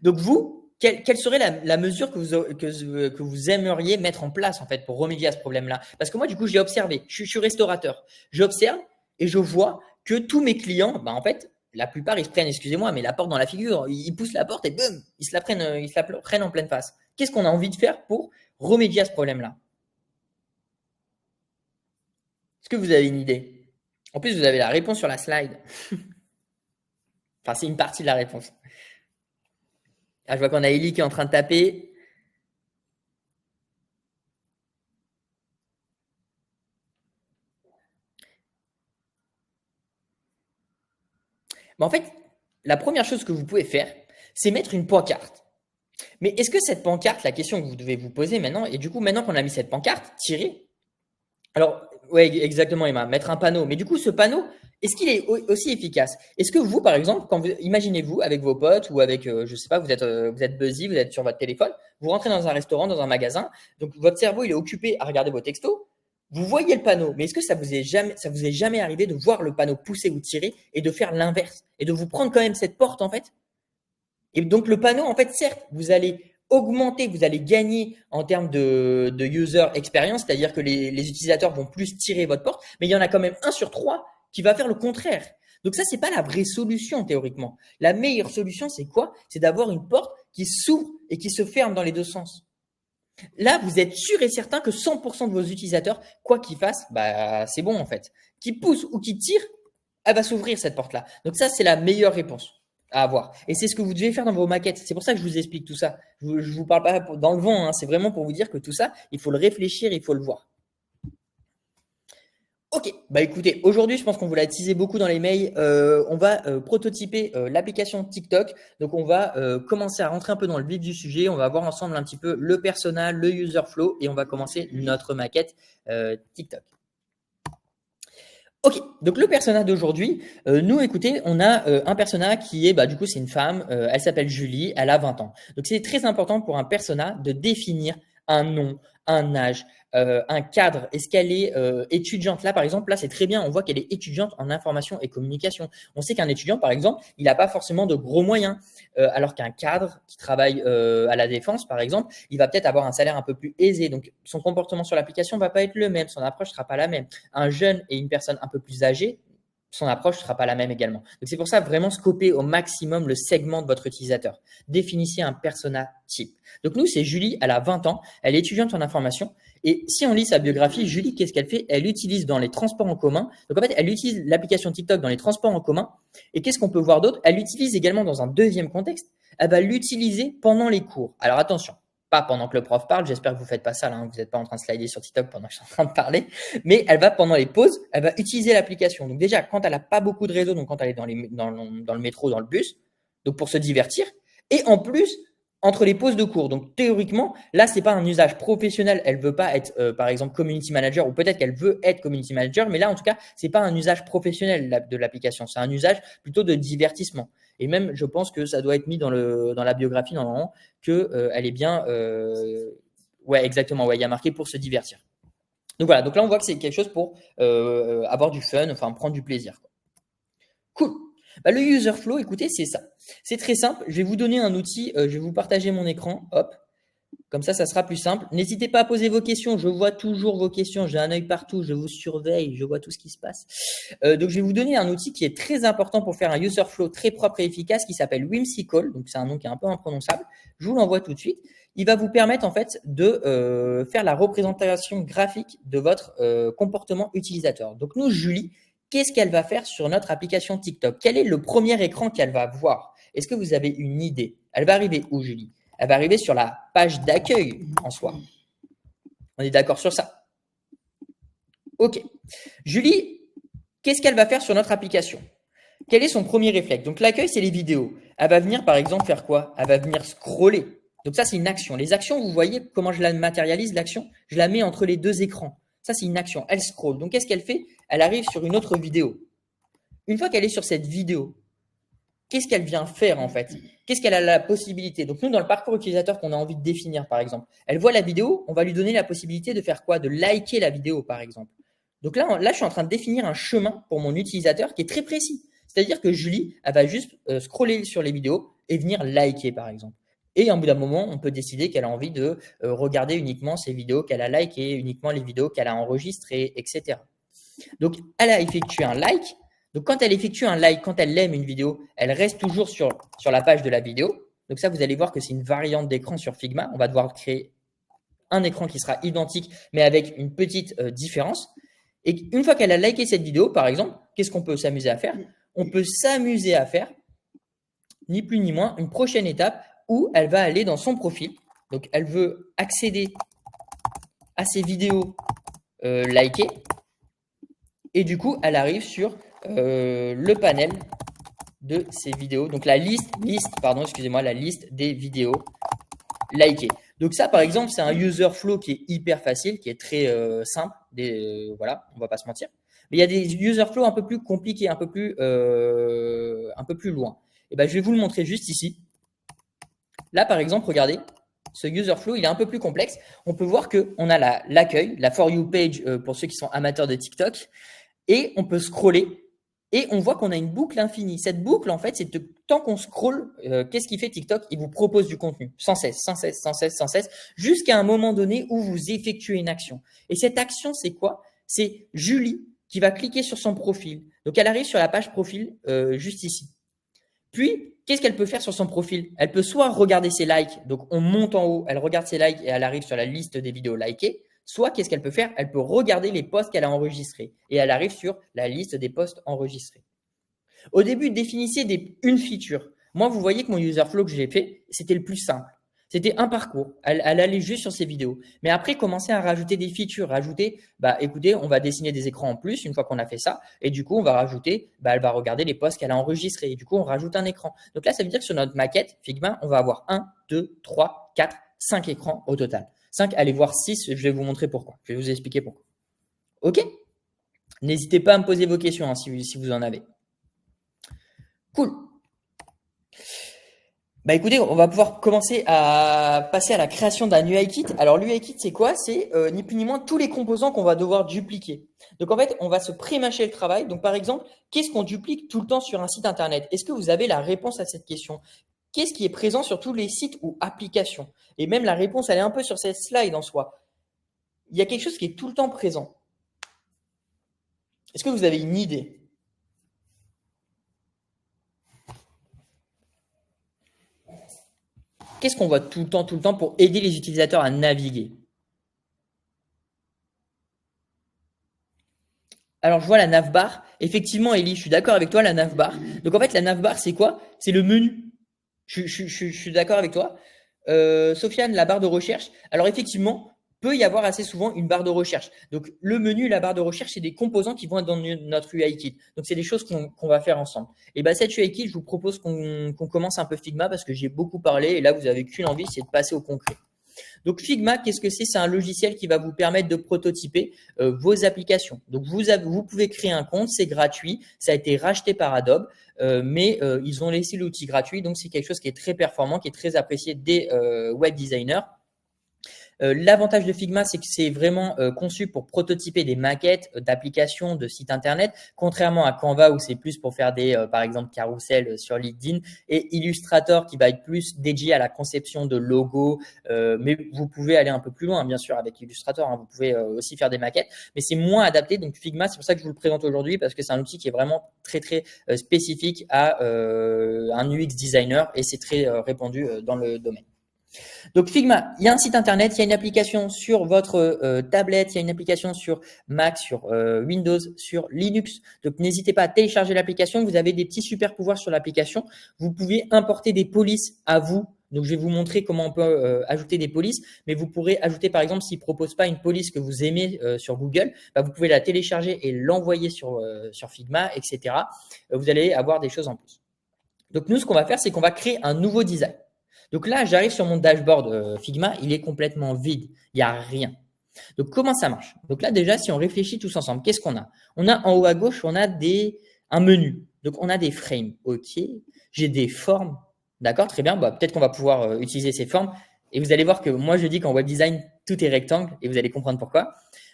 Donc vous, quelle serait la mesure que vous aimeriez mettre en place en fait pour remédier à ce problème-là? Parce que moi, du coup, j'ai observé. Je suis restaurateur. J'observe et je vois que tous mes clients, en fait, la plupart, ils se prennent, excusez-moi, mais la porte dans la figure. Ils poussent la porte et boum, ils se la prennent en pleine face. Qu'est-ce qu'on a envie de faire pour remédier à ce problème-là? Est-ce que vous avez une idée? En plus, vous avez la réponse sur la slide. Enfin, c'est une partie de la réponse. Ah, je vois qu'on a Ellie qui est en train de taper. Mais en fait, la première chose que vous pouvez faire, c'est mettre une pancarte. Mais est-ce que cette pancarte, la question que vous devez vous poser maintenant, et du coup, maintenant qu'on a mis cette pancarte, tirer, alors, ouais, exactement, Emma, mettre un panneau. Mais du coup, ce panneau, est-ce qu'il est aussi efficace? Est-ce que vous, par exemple, imaginez-vous avec vos potes ou avec, je sais pas, vous êtes busy, vous êtes sur votre téléphone, vous rentrez dans un restaurant, dans un magasin, donc votre cerveau, il est occupé à regarder vos textos. Vous voyez le panneau, mais est-ce que ça vous est jamais arrivé de voir le panneau pousser ou tirer et de faire l'inverse et de vous prendre quand même cette porte en fait? Et donc, le panneau, en fait, certes, vous allez augmenter, vous allez gagner en termes de user experience, c'est-à-dire que les utilisateurs vont plus tirer votre porte, mais il y en a quand même 1 sur 3 qui va faire le contraire. Donc ça, c'est pas la vraie solution théoriquement. La meilleure solution, c'est quoi? C'est d'avoir une porte qui s'ouvre et qui se ferme dans les deux sens. Là, vous êtes sûr et certain que 100% de vos utilisateurs, quoi qu'ils fassent, bah, c'est bon en fait. Qu'ils poussent ou qu'ils tirent, elle va s'ouvrir cette porte-là. Donc ça, c'est la meilleure réponse à avoir. Et c'est ce que vous devez faire dans vos maquettes. C'est pour ça que je vous explique tout ça. Je vous parle pas dans le vent, hein. C'est vraiment pour vous dire que tout ça, il faut le réfléchir, il faut le voir. Ok, bah écoutez, aujourd'hui je pense qu'on vous l'a teasé beaucoup dans les mails. On va prototyper l'application TikTok. Donc on va commencer à rentrer un peu dans le vif du sujet. On va voir ensemble un petit peu le persona, le user flow et on va commencer notre maquette TikTok. Ok, donc le persona d'aujourd'hui, nous écoutez, on a un persona qui est, bah, du coup c'est une femme, elle s'appelle Julie, elle a 20 ans. Donc c'est très important pour un persona de définir un nom, un âge, un cadre. Est-ce qu'elle est étudiante? Là par exemple, là c'est très bien, on voit qu'elle est étudiante en information et communication. On sait qu'un étudiant par exemple, il n'a pas forcément de gros moyens, alors qu'un cadre qui travaille à la défense par exemple, il va peut-être avoir un salaire un peu plus aisé. Donc son comportement sur l'application va pas être le même, son approche sera pas la même. Un jeune et une personne un peu plus âgée, son approche ne sera pas la même également. Donc c'est pour ça vraiment scoper au maximum le segment de votre utilisateur. Définissez un persona type. Donc nous, c'est Julie, elle a 20 ans, elle est étudiante en information. Et si on lit sa biographie, Julie, qu'est-ce qu'elle fait? Elle utilise dans les transports en commun. Donc en fait, elle utilise l'application TikTok dans les transports en commun. Et qu'est-ce qu'on peut voir d'autre? Elle l'utilise également dans un deuxième contexte. Elle va l'utiliser pendant les cours. Alors attention, pas pendant que le prof parle, j'espère que vous faites pas ça, là, hein. Vous n'êtes pas en train de slider sur TikTok pendant que je suis en train de parler, mais elle va pendant les pauses, elle va utiliser l'application. Donc déjà, quand elle n'a pas beaucoup de réseau, donc quand elle est dans le métro, dans le bus, donc pour se divertir, et en plus, entre les pauses de cours. Donc théoriquement, là, c'est pas un usage professionnel, elle veut pas être, par exemple, community manager, ou peut-être qu'elle veut être community manager, mais là, en tout cas, c'est pas un usage professionnel de l'application, c'est un usage plutôt de divertissement. Et même, je pense que ça doit être mis dans la biographie, normalement, que elle est bien, ouais, exactement, ouais, il y a marqué pour se divertir. Donc voilà, donc là on voit que c'est quelque chose pour avoir du fun, enfin prendre du plaisir, quoi. Cool. Bah, le user flow, écoutez, c'est ça. C'est très simple. Je vais vous donner un outil, je vais vous partager mon écran, hop. Comme ça sera plus simple. N'hésitez pas à poser vos questions. Je vois toujours vos questions. J'ai un œil partout. Je vous surveille. Je vois tout ce qui se passe. Donc, je vais vous donner un outil qui est très important pour faire un user flow très propre et efficace qui s'appelle Whimsical. Donc, c'est un nom qui est un peu imprononçable. Je vous l'envoie tout de suite. Il va vous permettre en fait de faire la représentation graphique de votre comportement utilisateur. Donc, nous, Julie, qu'est-ce qu'elle va faire sur notre application TikTok? Quel est le premier écran qu'elle va voir? Est-ce que vous avez une idée? Elle va arriver où, Julie? Elle va arriver sur la page d'accueil en soi. On est d'accord sur ça? Ok. Julie, qu'est-ce qu'elle va faire sur notre application? Quel est son premier réflexe? Donc l'accueil, c'est les vidéos. Elle va venir par exemple faire quoi? Elle va venir scroller. Donc ça, c'est une action. Les actions, vous voyez comment je la matérialise, l'action? Je la mets entre les deux écrans. Ça, c'est une action. Elle scrolle. Donc qu'est-ce qu'elle fait? Elle arrive sur une autre vidéo. Une fois qu'elle est sur cette vidéo, qu'est-ce qu'elle vient faire en fait? Qu'est-ce qu'elle a la possibilité? Donc nous, dans le parcours utilisateur qu'on a envie de définir, par exemple, elle voit la vidéo, on va lui donner la possibilité de faire quoi? De liker la vidéo, par exemple. Donc là, je suis en train de définir un chemin pour mon utilisateur qui est très précis. C'est-à-dire que Julie, elle va juste scroller sur les vidéos et venir liker, par exemple. Et en bout d'un moment, on peut décider qu'elle a envie de regarder uniquement ces vidéos qu'elle a likées, uniquement les vidéos qu'elle a enregistrées, etc. Donc, elle a effectué un like. Donc, quand elle effectue un like, quand elle aime une vidéo, elle reste toujours sur la page de la vidéo. Donc ça, vous allez voir que c'est une variante d'écran sur Figma. On va devoir créer un écran qui sera identique, mais avec une petite différence. Et une fois qu'elle a liké cette vidéo, par exemple, qu'est-ce qu'on peut s'amuser à faire? On peut s'amuser à faire, ni plus ni moins, une prochaine étape où elle va aller dans son profil. Donc, elle veut accéder à ces vidéos likées. Et du coup, elle arrive sur le panel de ces vidéos. Donc, la liste des vidéos likées. Donc, ça, par exemple, c'est un user flow qui est hyper facile, qui est très simple. Voilà, on va pas se mentir. Mais il y a des user flow un peu plus compliqués, un peu plus loin. Et ben, je vais vous le montrer juste ici. Là, par exemple, regardez, ce user flow, il est un peu plus complexe. On peut voir qu'on a l'accueil, la For You page pour ceux qui sont amateurs de TikTok. Et on peut scroller et on voit qu'on a une boucle infinie. Cette boucle, en fait, c'est tant qu'on scrolle, qu'est-ce qu'il fait TikTok? Il vous propose du contenu sans cesse, jusqu'à un moment donné où vous effectuez une action. Et cette action, c'est quoi? C'est Julie qui va cliquer sur son profil. Donc, elle arrive sur la page profil juste ici. Puis, qu'est-ce qu'elle peut faire sur son profil? Elle peut soit regarder ses likes, donc on monte en haut, elle regarde ses likes et elle arrive sur la liste des vidéos likées. Soit, qu'est-ce qu'elle peut faire? Elle peut regarder les posts qu'elle a enregistrés et elle arrive sur la liste des posts enregistrés. Au début, définissez une feature. Moi, vous voyez que mon user flow que j'ai fait, c'était le plus simple. C'était un parcours. Elle allait juste sur ses vidéos. Mais après, commencez à rajouter des features. Rajouter, écoutez, on va dessiner des écrans en plus une fois qu'on a fait ça. Et du coup, on va rajouter, elle va regarder les posts qu'elle a enregistrés. Et du coup, on rajoute un écran. Donc là, ça veut dire que sur notre maquette Figma, on va avoir 1, 2, 3, 4, 5 écrans au total. 5, allez voir 6, je vais vous montrer pourquoi. Je vais vous expliquer pourquoi. OK? N'hésitez pas à me poser vos questions si vous en avez. Cool. Écoutez, on va pouvoir commencer à passer à la création d'un UI kit. Alors, l'UI kit, c'est quoi? C'est ni plus ni moins tous les composants qu'on va devoir dupliquer. Donc, en fait, on va se pré-mâcher le travail. Donc, par exemple, qu'est-ce qu'on duplique tout le temps sur un site Internet? Est-ce que vous avez la réponse à cette question? Qu'est-ce qui est présent sur tous les sites ou applications? Et même la réponse, elle est un peu sur cette slide en soi. Il y a quelque chose qui est tout le temps présent. Est-ce que vous avez une idée? Qu'est-ce qu'on voit tout le temps pour aider les utilisateurs à naviguer? Alors, je vois la navbar. Effectivement, Ellie, je suis d'accord avec toi, la navbar. Donc, en fait, la navbar, c'est quoi? C'est le menu. Je suis d'accord avec toi. Sofiane, la barre de recherche. Alors, effectivement, peut y avoir assez souvent une barre de recherche. Donc, le menu, la barre de recherche, c'est des composants qui vont être dans notre UI kit. Donc, c'est des choses qu'on va faire ensemble. Et cette UI kit, je vous propose qu'on commence un peu Figma parce que j'ai beaucoup parlé et là, vous n'avez qu'une envie, c'est de passer au concret. Donc, Figma, qu'est-ce que c'est? C'est un logiciel qui va vous permettre de prototyper vos applications. Donc, vous pouvez créer un compte, c'est gratuit. Ça a été racheté par Adobe, mais ils ont laissé l'outil gratuit. Donc, c'est quelque chose qui est très performant, qui est très apprécié des web designers. L'avantage de Figma, c'est que c'est vraiment conçu pour prototyper des maquettes d'applications, de sites internet, contrairement à Canva où c'est plus pour faire des, par exemple, carousels sur LinkedIn, et Illustrator qui va être plus dédié à la conception de logos. Mais vous pouvez aller un peu plus loin, bien sûr, avec Illustrator. Vous pouvez aussi faire des maquettes, mais c'est moins adapté. Donc Figma, c'est pour ça que je vous le présente aujourd'hui parce que c'est un outil qui est vraiment très très spécifique à un UX designer et c'est très répandu dans le domaine. Donc Figma, il y a un site internet, il y a une application sur votre tablette, il y a une application sur Mac, sur Windows, sur Linux. Donc n'hésitez pas à télécharger l'application. Vous avez des petits super pouvoirs sur l'application. Vous pouvez importer des polices à vous. Donc je vais vous montrer comment on peut ajouter des polices, mais vous pourrez ajouter par exemple s'il ne propose pas une police que vous aimez sur Google, vous pouvez la télécharger et l'envoyer sur Figma, etc. Vous allez avoir des choses en plus. Donc nous, ce qu'on va faire, c'est qu'on va créer un nouveau design. Donc là, j'arrive sur mon dashboard Figma, il est complètement vide, il n'y a rien. Donc comment ça marche? Donc là, déjà, si on réfléchit tous ensemble, qu'est-ce qu'on a? On a en haut à gauche, on a un menu. Donc on a des frames, ok. J'ai des formes, d'accord, très bien. Peut-être qu'on va pouvoir utiliser ces formes. Et vous allez voir que moi, je dis qu'en web design, tout est rectangle et vous allez comprendre pourquoi.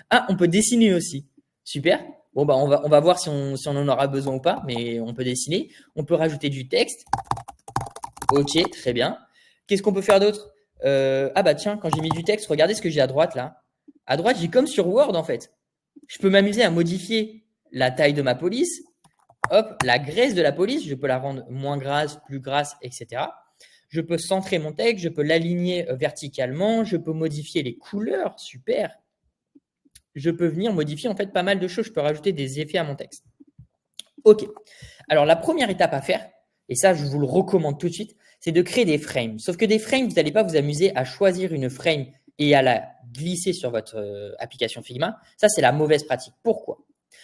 Ah, on peut dessiner aussi. Super. Bon, on va voir si on en aura besoin ou pas, mais on peut dessiner. On peut rajouter du texte. Ok, très bien. Qu'est-ce qu'on peut faire d'autre? Tiens, quand j'ai mis du texte, regardez ce que j'ai à droite là. À droite, j'ai comme sur Word en fait. Je peux m'amuser à modifier la taille de ma police. Hop, la graisse de la police, je peux la rendre moins grasse, plus grasse, etc. Je peux centrer mon texte, je peux l'aligner verticalement, je peux modifier les couleurs, super. Je peux venir modifier en fait pas mal de choses. Je peux rajouter des effets à mon texte. Ok. Alors la première étape à faire, et ça je vous le recommande tout de suite, c'est de créer des frames. Sauf que des frames, vous n'allez pas vous amuser à choisir une frame et à la glisser sur votre application Figma. Ça, c'est la mauvaise pratique. Pourquoi?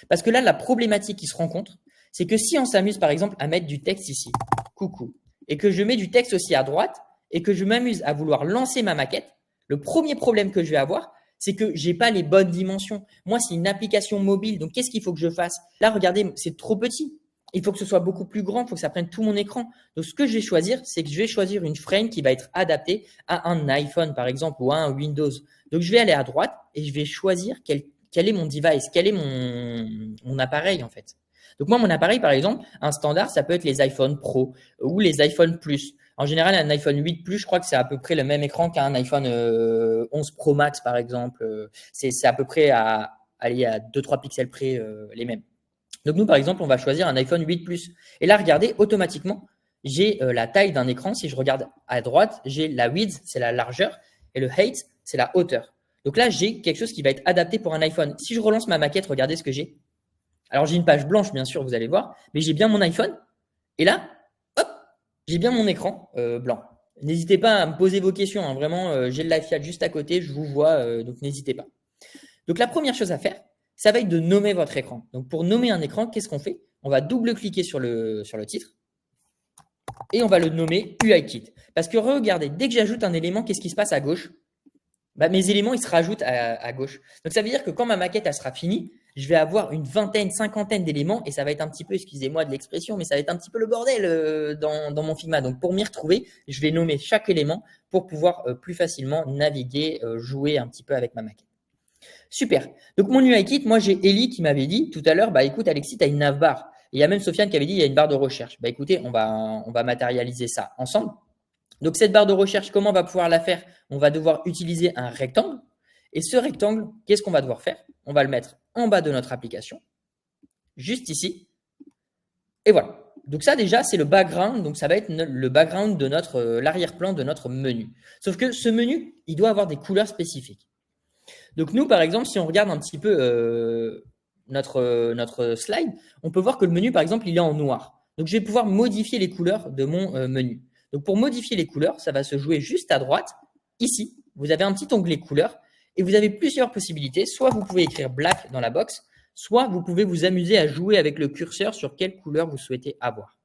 Parce que là, la problématique qui se rencontre, c'est que si on s'amuse par exemple à mettre du texte ici, coucou, et que je mets du texte aussi à droite, et que je m'amuse à vouloir lancer ma maquette, le premier problème que je vais avoir, c'est que j'ai pas les bonnes dimensions. Moi, c'est une application mobile, donc qu'est-ce qu'il faut que je fasse? Là, regardez, c'est trop petit. Il faut que ce soit beaucoup plus grand, il faut que ça prenne tout mon écran. Donc, ce que je vais choisir, c'est que je vais choisir une frame qui va être adaptée à un iPhone, par exemple, ou à un Windows. Donc, je vais aller à droite et je vais choisir quel est mon device, quel est mon appareil, en fait. Donc, moi, mon appareil, par exemple, un standard, ça peut être les iPhone Pro ou les iPhone Plus. En général, un iPhone 8 Plus, je crois que c'est à peu près le même écran qu'un iPhone 11 Pro Max, par exemple. C'est à peu près à 2-3 pixels près les mêmes. Donc, nous, par exemple, on va choisir un iPhone 8 Plus. Et là, regardez, automatiquement, j'ai la taille d'un écran. Si je regarde à droite, j'ai la width, c'est la largeur, et le height, c'est la hauteur. Donc là, j'ai quelque chose qui va être adapté pour un iPhone. Si je relance ma maquette, regardez ce que j'ai. Alors, j'ai une page blanche, bien sûr, vous allez voir, mais j'ai bien mon iPhone. Et là, hop, j'ai bien mon écran blanc. N'hésitez pas à me poser vos questions. Hein. Vraiment, j'ai le live chat juste à côté, je vous vois, donc n'hésitez pas. Donc, la première chose à faire, ça va être de nommer votre écran. Donc, pour nommer un écran, qu'est-ce qu'on fait? On va double-cliquer sur le titre et on va le nommer UIKit. Parce que regardez, dès que j'ajoute un élément, qu'est-ce qui se passe à gauche? Mes éléments, ils se rajoutent à gauche. Donc, ça veut dire que quand ma maquette, elle sera finie, je vais avoir une vingtaine, cinquantaine d'éléments et ça va être un petit peu, excusez-moi de l'expression, mais ça va être un petit peu le bordel dans mon Figma. Donc, pour m'y retrouver, je vais nommer chaque élément pour pouvoir plus facilement naviguer, jouer un petit peu avec ma maquette. Super. Donc, mon UIKit, moi, j'ai Ellie qui m'avait dit tout à l'heure, écoute, Alexis, tu as une navbar. Et il y a même Sofiane qui avait dit, il y a une barre de recherche. Écoutez, on va matérialiser ça ensemble. Donc, cette barre de recherche, comment on va pouvoir la faire? On va devoir utiliser un rectangle. Et ce rectangle, qu'est-ce qu'on va devoir faire? On va le mettre en bas de notre application, juste ici. Et voilà. Donc ça, déjà, c'est le background. Donc, ça va être le background de l'arrière-plan de notre menu. Sauf que ce menu, il doit avoir des couleurs spécifiques. Donc, nous, par exemple, si on regarde un petit peu notre slide, on peut voir que le menu, par exemple, il est en noir. Donc, je vais pouvoir modifier les couleurs de mon menu. Donc, pour modifier les couleurs, ça va se jouer juste à droite. Ici, vous avez un petit onglet couleurs et vous avez plusieurs possibilités. Soit vous pouvez écrire black dans la box, soit vous pouvez vous amuser à jouer avec le curseur sur quelle couleur vous souhaitez avoir.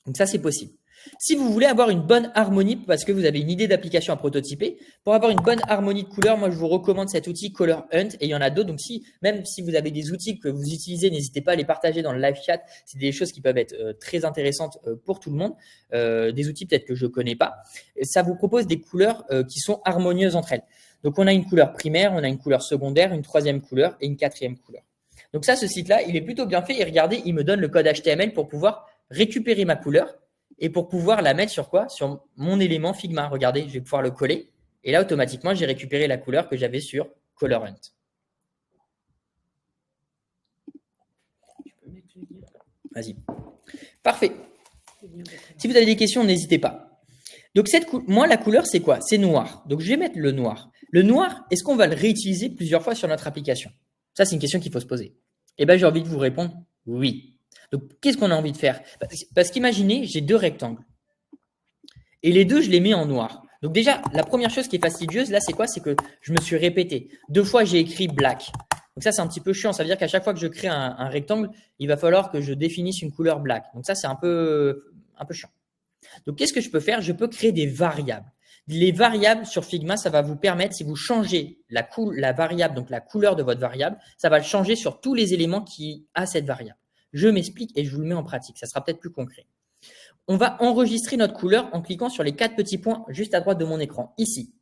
Donc, ça, c'est possible. Si vous voulez avoir une bonne harmonie, parce que vous avez une idée d'application à prototyper, pour avoir une bonne harmonie de couleurs, moi, je vous recommande cet outil Color Hunt et il y en a d'autres. Donc, même si vous avez des outils que vous utilisez, n'hésitez pas à les partager dans le live chat. C'est des choses qui peuvent être très intéressantes pour tout le monde. Des outils peut-être que je ne connais pas. Ça vous propose des couleurs qui sont harmonieuses entre elles. Donc, on a une couleur primaire, on a une couleur secondaire, une troisième couleur et une quatrième couleur. Donc ça, ce site-là, il est plutôt bien fait. Et regardez, il me donne le code HTML pour pouvoir récupérer ma couleur et pour pouvoir la mettre sur quoi? Sur mon élément Figma. Regardez, je vais pouvoir le coller. Et là, automatiquement, j'ai récupéré la couleur que j'avais sur Color Hunt. Vas-y. Parfait. Si vous avez des questions, n'hésitez pas. Donc, moi, la couleur, c'est quoi? C'est noir. Donc, je vais mettre le noir. Le noir, est-ce qu'on va le réutiliser plusieurs fois sur notre application? Ça, c'est une question qu'il faut se poser. Eh bien, j'ai envie de vous répondre oui. Donc, qu'est-ce qu'on a envie de faire? Parce qu'imaginez, j'ai deux rectangles. Et les deux, je les mets en noir. Donc déjà, la première chose qui est fastidieuse, là, c'est quoi? C'est que je me suis répété. 2 fois, j'ai écrit black. Donc ça, c'est un petit peu chiant. Ça veut dire qu'à chaque fois que je crée un rectangle, il va falloir que je définisse une couleur black. Donc ça, c'est un peu chiant. Donc, qu'est-ce que je peux faire? Je peux créer des variables. Les variables sur Figma, ça va vous permettre, si vous changez la variable, donc la couleur de votre variable, ça va le changer sur tous les éléments qui a cette variable. Je m'explique et je vous le mets en pratique. Ça sera peut-être plus concret. On va enregistrer notre couleur en cliquant sur les 4 petits points juste à droite de mon écran, ici.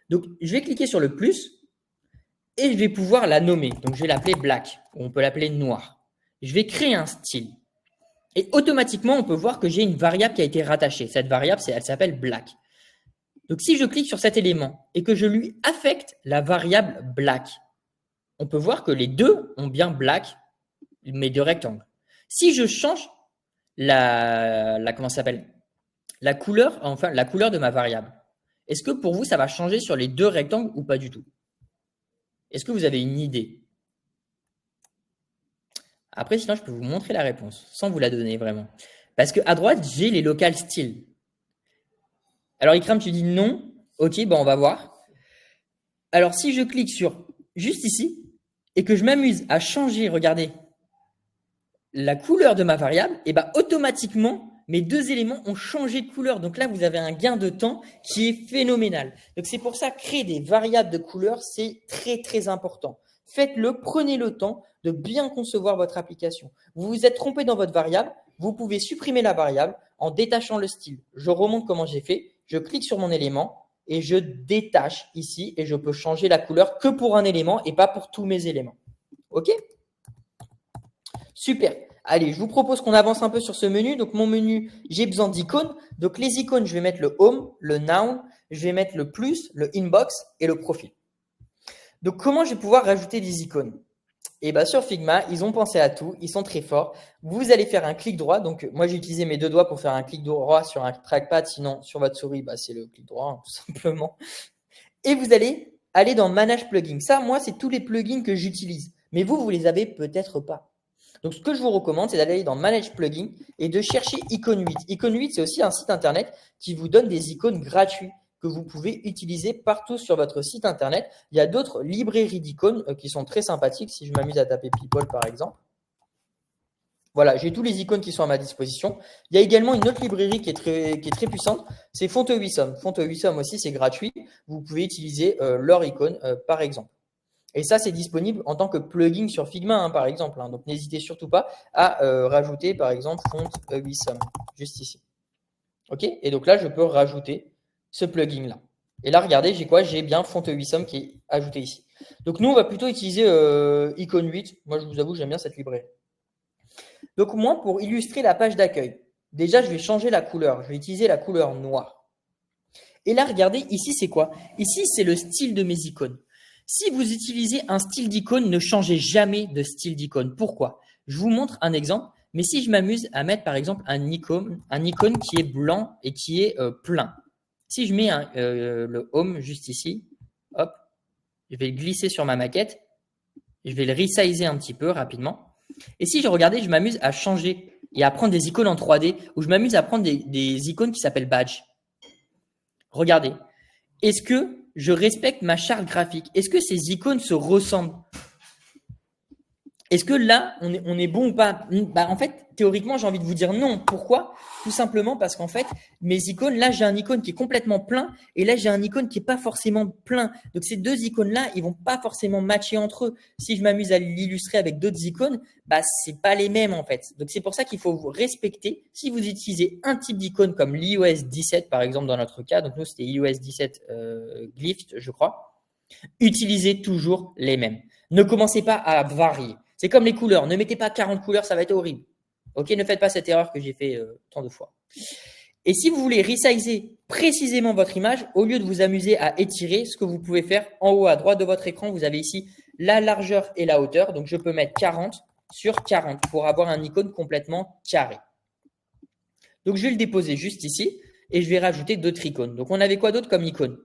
Donc, je vais cliquer sur le plus et je vais pouvoir la nommer. Donc, je vais l'appeler black, ou on peut l'appeler noir. Je vais créer un style. Et automatiquement, on peut voir que j'ai une variable qui a été rattachée. Cette variable, elle s'appelle black. Donc, si je clique sur cet élément et que je lui affecte la variable black, on peut voir que les deux ont bien black, mes deux rectangles. Si je change comment ça s'appelle? La couleur de ma variable, est-ce que pour vous, ça va changer sur les deux rectangles ou pas du tout? Est-ce que vous avez une idée? Après, sinon, je peux vous montrer la réponse sans vous la donner vraiment. Parce qu'à droite, j'ai les local styles. Alors, Ikram, tu dis non. Ok, on va voir. Alors, si je clique sur juste ici et que je m'amuse à changer, regardez, la couleur de ma variable, et ben automatiquement, mes deux éléments ont changé de couleur. Donc là, vous avez un gain de temps qui est phénoménal. Donc c'est pour ça, créer des variables de couleur, c'est très, très important. Faites-le, prenez le temps de bien concevoir votre application. Vous vous êtes trompé dans votre variable, vous pouvez supprimer la variable en détachant le style. Je remonte comment j'ai fait, je clique sur mon élément et je détache ici et je peux changer la couleur que pour un élément et pas pour tous mes éléments. OK? Super. Allez, je vous propose qu'on avance un peu sur ce menu. Donc, mon menu, j'ai besoin d'icônes. Donc, les icônes, je vais mettre le home, le noun, je vais mettre le plus, le inbox et le profil. Donc, comment je vais pouvoir rajouter des icônes? Et bien, sur Figma, ils ont pensé à tout. Ils sont très forts. Vous allez faire un clic droit. Donc, moi, j'ai utilisé mes deux doigts pour faire un clic droit sur un trackpad. Sinon, sur votre souris, c'est le clic droit, hein, tout simplement. Et vous allez aller dans Manage Plugins. Ça, moi, c'est tous les plugins que j'utilise. Mais vous, vous les avez peut-être pas. Donc, ce que je vous recommande, c'est d'aller dans Manage Plugins et de chercher Icon 8. Icon 8, c'est aussi un site internet qui vous donne des icônes gratuits que vous pouvez utiliser partout sur votre site internet. Il y a d'autres librairies d'icônes qui sont très sympathiques. Si je m'amuse à taper People, par exemple. Voilà, j'ai tous les icônes qui sont à ma disposition. Il y a également une autre librairie qui est très puissante, c'est Font8Some. Font8Some aussi, c'est gratuit. Vous pouvez utiliser leur icône, par exemple. Et ça, c'est disponible en tant que plugin sur Figma, hein, par exemple. Hein. Donc, n'hésitez surtout pas à rajouter, par exemple, Font8Some, juste ici. OK? Et donc là, je peux rajouter ce plugin-là. Et là, regardez, j'ai quoi? J'ai bien Font8Some qui est ajouté ici. Donc, nous, on va plutôt utiliser Icon 8. Moi, je vous avoue, j'aime bien cette librairie. Donc, moi, pour illustrer la page d'accueil, déjà, je vais changer la couleur. Je vais utiliser la couleur noire. Et là, regardez, ici, c'est quoi? Ici, c'est le style de mes icônes. Si vous utilisez un style d'icône, ne changez jamais de style d'icône. Pourquoi? Je vous montre un exemple. Mais si je m'amuse à mettre, par exemple, un icône qui est blanc et qui est plein. Si je mets le home juste ici, hop, je vais le glisser sur ma maquette. Je vais le resizer un petit peu rapidement. Et si je regardais, je m'amuse à changer et à prendre des icônes en 3D ou je m'amuse à prendre des icônes qui s'appellent badge. Regardez. Est-ce que je respecte ma charte graphique? Est-ce que ces icônes se ressemblent? Est-ce que là, on est bon ou pas? En fait, théoriquement, j'ai envie de vous dire non. Pourquoi? Tout simplement parce qu'en fait, mes icônes, là, j'ai un icône qui est complètement plein et là, j'ai un icône qui est pas forcément plein. Donc, ces deux icônes-là, ils vont pas forcément matcher entre eux. Si je m'amuse à l'illustrer avec d'autres icônes, c'est pas les mêmes en fait. Donc, c'est pour ça qu'il faut vous respecter. Si vous utilisez un type d'icône comme l'iOS 17, par exemple, dans notre cas, donc nous, c'était iOS 17 Glyph, je crois, utilisez toujours les mêmes. Ne commencez pas à varier. C'est comme les couleurs. Ne mettez pas 40 couleurs, ça va être horrible. Ok, ne faites pas cette erreur que j'ai fait tant de fois. Et si vous voulez resizer précisément votre image, au lieu de vous amuser à étirer, ce que vous pouvez faire en haut à droite de votre écran, vous avez ici la largeur et la hauteur. Donc, je peux mettre 40 sur 40 pour avoir un icône complètement carré. Donc, je vais le déposer juste ici et je vais rajouter d'autres icônes. Donc, on avait quoi d'autre comme icône?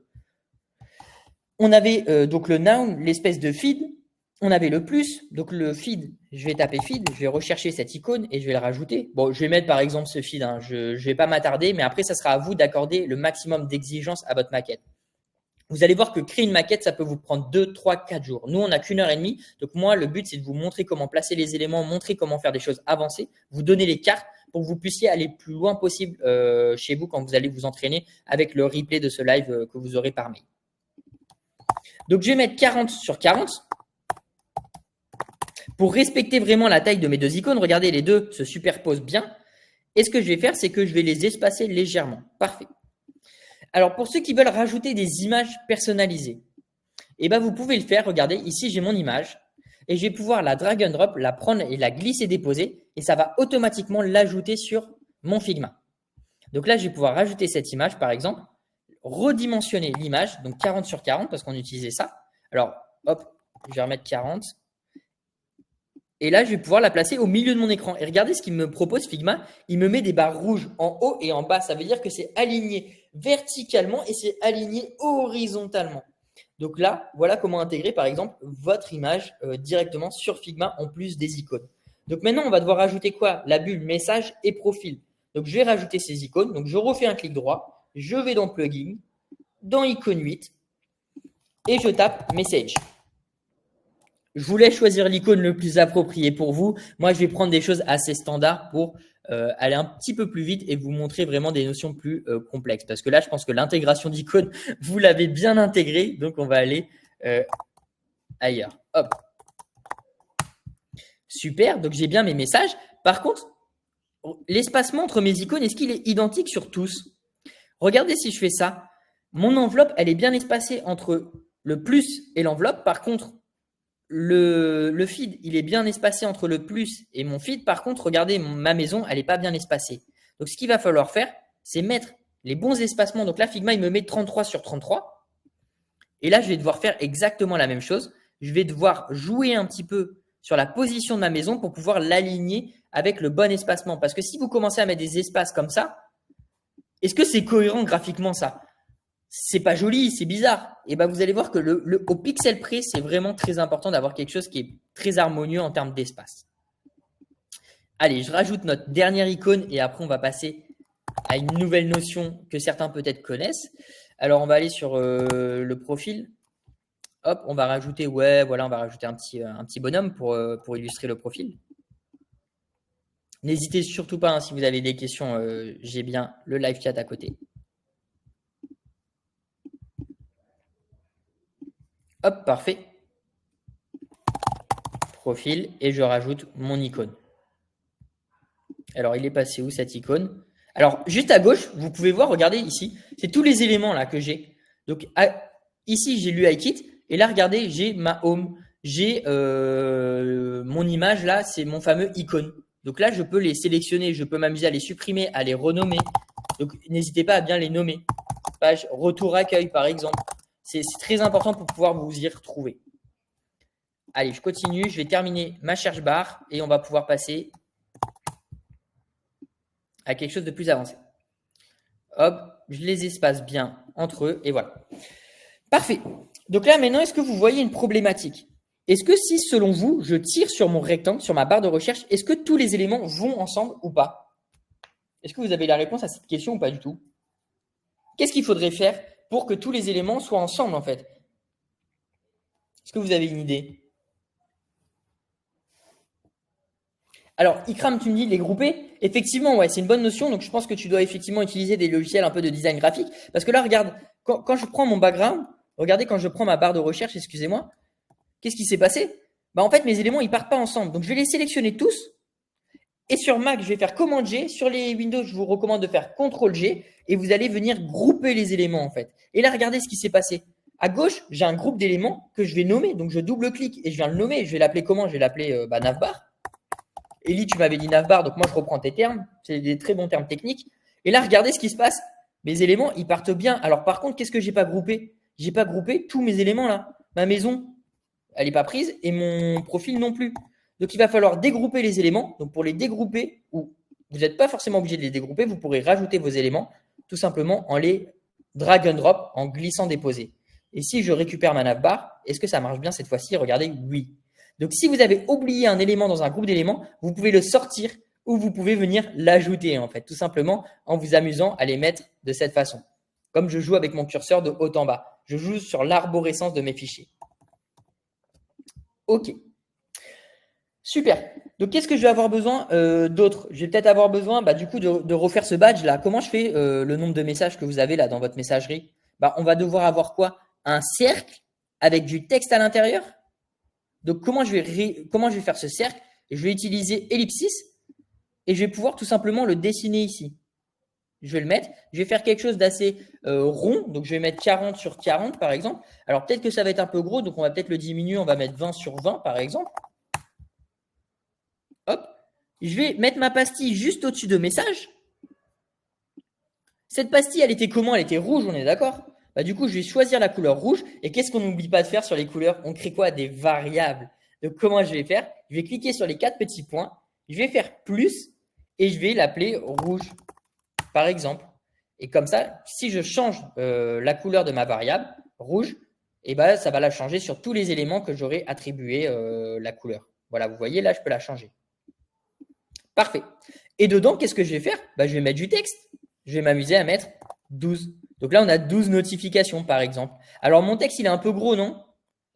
On avait donc le noun, l'espèce de feed. On avait le plus, donc le feed, je vais taper feed, je vais rechercher cette icône et je vais le rajouter. Bon, je vais mettre par exemple ce feed, hein. Je ne vais pas m'attarder, mais après, ça sera à vous d'accorder le maximum d'exigence à votre maquette. Vous allez voir que créer une maquette, ça peut vous prendre 2, 3, 4 jours. Nous, on n'a qu'une heure et demie. Donc moi, le but, c'est de vous montrer comment placer les éléments, montrer comment faire des choses avancées, vous donner les cartes pour que vous puissiez aller le plus loin possible chez vous quand vous allez vous entraîner avec le replay de ce live que vous aurez par mail. Donc, je vais mettre 40 sur 40. Pour respecter vraiment la taille de mes deux icônes, regardez, les deux se superposent bien. Et ce que je vais faire, c'est que je vais les espacer légèrement. Parfait. Alors, pour ceux qui veulent rajouter des images personnalisées, vous pouvez le faire. Regardez, ici, j'ai mon image et je vais pouvoir la drag and drop, la prendre et la glisser, déposer et ça va automatiquement l'ajouter sur mon Figma. Donc là, je vais pouvoir rajouter cette image, par exemple, redimensionner l'image, donc 40 sur 40 parce qu'on utilisait ça. Alors, hop, je vais remettre 40. Et là, je vais pouvoir la placer au milieu de mon écran. Et regardez ce qu'il me propose Figma. Il me met des barres rouges en haut et en bas. Ça veut dire que c'est aligné verticalement et c'est aligné horizontalement. Donc là, voilà comment intégrer par exemple votre image directement sur Figma en plus des icônes. Donc maintenant, on va devoir rajouter quoi? La bulle message et profil. Donc je vais rajouter ces icônes. Donc je refais un clic droit. Je vais dans Plugin, dans Icône 8 et je tape Message. je vous laisse choisir l'icône le plus approprié pour vous. Moi, je vais prendre des choses assez standards pour aller un petit peu plus vite et vous montrer vraiment des notions plus complexes. Parce que là, je pense que l'intégration d'icônes, vous l'avez bien intégrée. Donc, on va aller ailleurs. Hop. Super. Donc, j'ai bien mes messages. Par contre, l'espacement entre mes icônes, est-ce qu'il est identique sur tous? Regardez si je fais ça. Mon enveloppe, elle est bien espacée entre le plus et l'enveloppe. Par contre, le feed, il est bien espacé entre le plus et mon feed. Par contre, regardez, ma maison, elle n'est pas bien espacée. Donc, ce qu'il va falloir faire, c'est mettre les bons espacements. Donc là, Figma, il me met 33 sur 33. Et là, je vais devoir faire exactement la même chose. Je vais devoir jouer un petit peu sur la position de ma maison pour pouvoir l'aligner avec le bon espacement. Parce que si vous commencez à mettre des espaces comme ça, est-ce que c'est cohérent graphiquement ça? C'est pas joli, c'est bizarre. Et ben vous allez voir que au pixel près, c'est vraiment très important d'avoir quelque chose qui est très harmonieux en termes d'espace. Allez, je rajoute notre dernière icône et après on va passer à une nouvelle notion que certains peut-être connaissent. Alors on va aller sur le profil. Hop, on va rajouter, ouais, voilà, on va rajouter un petit bonhomme pour illustrer le profil. N'hésitez surtout pas, hein, si vous avez des questions, j'ai bien le live chat à côté. Hop, parfait. Profil et je rajoute mon icône. Alors, il est passé où cette icône? Alors, juste à gauche, vous pouvez voir, regardez ici, c'est tous les éléments là que j'ai. Donc, ici, j'ai l'UIKit et là, regardez, j'ai ma home, j'ai mon image là, c'est mon fameux icône. Donc là, je peux les sélectionner, je peux m'amuser à les supprimer, à les renommer. Donc, n'hésitez pas à bien les nommer. Page retour accueil, par exemple. C'est très important pour pouvoir vous y retrouver. Allez, je continue. Je vais terminer ma search bar et on va pouvoir passer à quelque chose de plus avancé. Hop, je les espace bien entre eux et voilà. Parfait. Donc là, maintenant, est-ce que vous voyez une problématique? Est-ce que si, selon vous, je tire sur mon rectangle, sur ma barre de recherche, est-ce que tous les éléments vont ensemble ou pas? Est-ce que vous avez la réponse à cette question ou pas du tout? Qu'est-ce qu'il faudrait faire pour que tous les éléments soient ensemble, en fait? Est-ce que vous avez une idée? Alors, Ikram, tu me dis les grouper. Effectivement, ouais, c'est une bonne notion. Donc, je pense que tu dois effectivement utiliser des logiciels un peu de design graphique. Parce que là, regarde, quand je prends mon background, regardez quand je prends ma barre de recherche, excusez-moi, qu'est-ce qui s'est passé? En fait, mes éléments, ils partent pas ensemble. Donc, je vais les sélectionner tous. Et sur Mac, je vais faire Command G. Sur les Windows, je vous recommande de faire Ctrl G. Et vous allez venir grouper les éléments, en fait. Et là, regardez ce qui s'est passé. À gauche, j'ai un groupe d'éléments que je vais nommer. Donc, je double-clique et je viens le nommer. Je vais l'appeler comment? Je vais l'appeler navbar. Elie, tu m'avais dit navbar, donc moi je reprends tes termes. C'est des très bons termes techniques. Et là, regardez ce qui se passe. Mes éléments, ils partent bien. Alors par contre, qu'est-ce que j'ai pas groupé? J'ai pas groupé tous mes éléments là. Ma maison, elle n'est pas prise et mon profil non plus. Donc il va falloir dégrouper les éléments. Donc pour les dégrouper, ou vous n'êtes pas forcément obligé de les dégrouper, vous pourrez rajouter vos éléments tout simplement en les drag and drop, en glissant déposer. Et si je récupère ma navbar, est-ce que ça marche bien cette fois-ci? Regardez, oui. Donc, si vous avez oublié un élément dans un groupe d'éléments, vous pouvez le sortir ou vous pouvez venir l'ajouter, en fait, tout simplement en vous amusant à les mettre de cette façon. Comme je joue avec mon curseur de haut en bas. Je joue sur l'arborescence de mes fichiers. OK. Super. Donc, qu'est-ce que je vais avoir besoin d'autre? Je vais peut-être avoir besoin du coup de refaire ce badge-là. Comment je fais le nombre de messages que vous avez là dans votre messagerie? On va devoir avoir quoi? Un cercle avec du texte à l'intérieur. Donc, comment je vais faire ce cercle? Je vais utiliser ellipsis et je vais pouvoir tout simplement le dessiner ici. Je vais le mettre. Je vais faire quelque chose d'assez rond. Donc, je vais mettre 40 sur 40 par exemple. Alors, peut-être que ça va être un peu gros. Donc, on va peut-être le diminuer. On va mettre 20 sur 20 par exemple. Hop. Je vais mettre ma pastille juste au-dessus de message. Cette pastille, elle était comment? Elle était rouge, on est d'accord? Du coup, je vais choisir la couleur rouge. Et qu'est-ce qu'on n'oublie pas de faire sur les couleurs? On crée quoi? Des variables. Donc, comment je vais faire? Je vais cliquer sur les 4 petits points. Je vais faire plus et je vais l'appeler rouge, par exemple. Et comme ça, si je change la couleur de ma variable, rouge, ça va la changer sur tous les éléments que j'aurai attribué la couleur. Voilà, vous voyez, là, je peux la changer. Parfait. Et dedans, qu'est-ce que je vais faire? Je vais mettre du texte. Je vais m'amuser à mettre 12. Donc là, on a 12 notifications, par exemple. Alors, mon texte, il est un peu gros, non?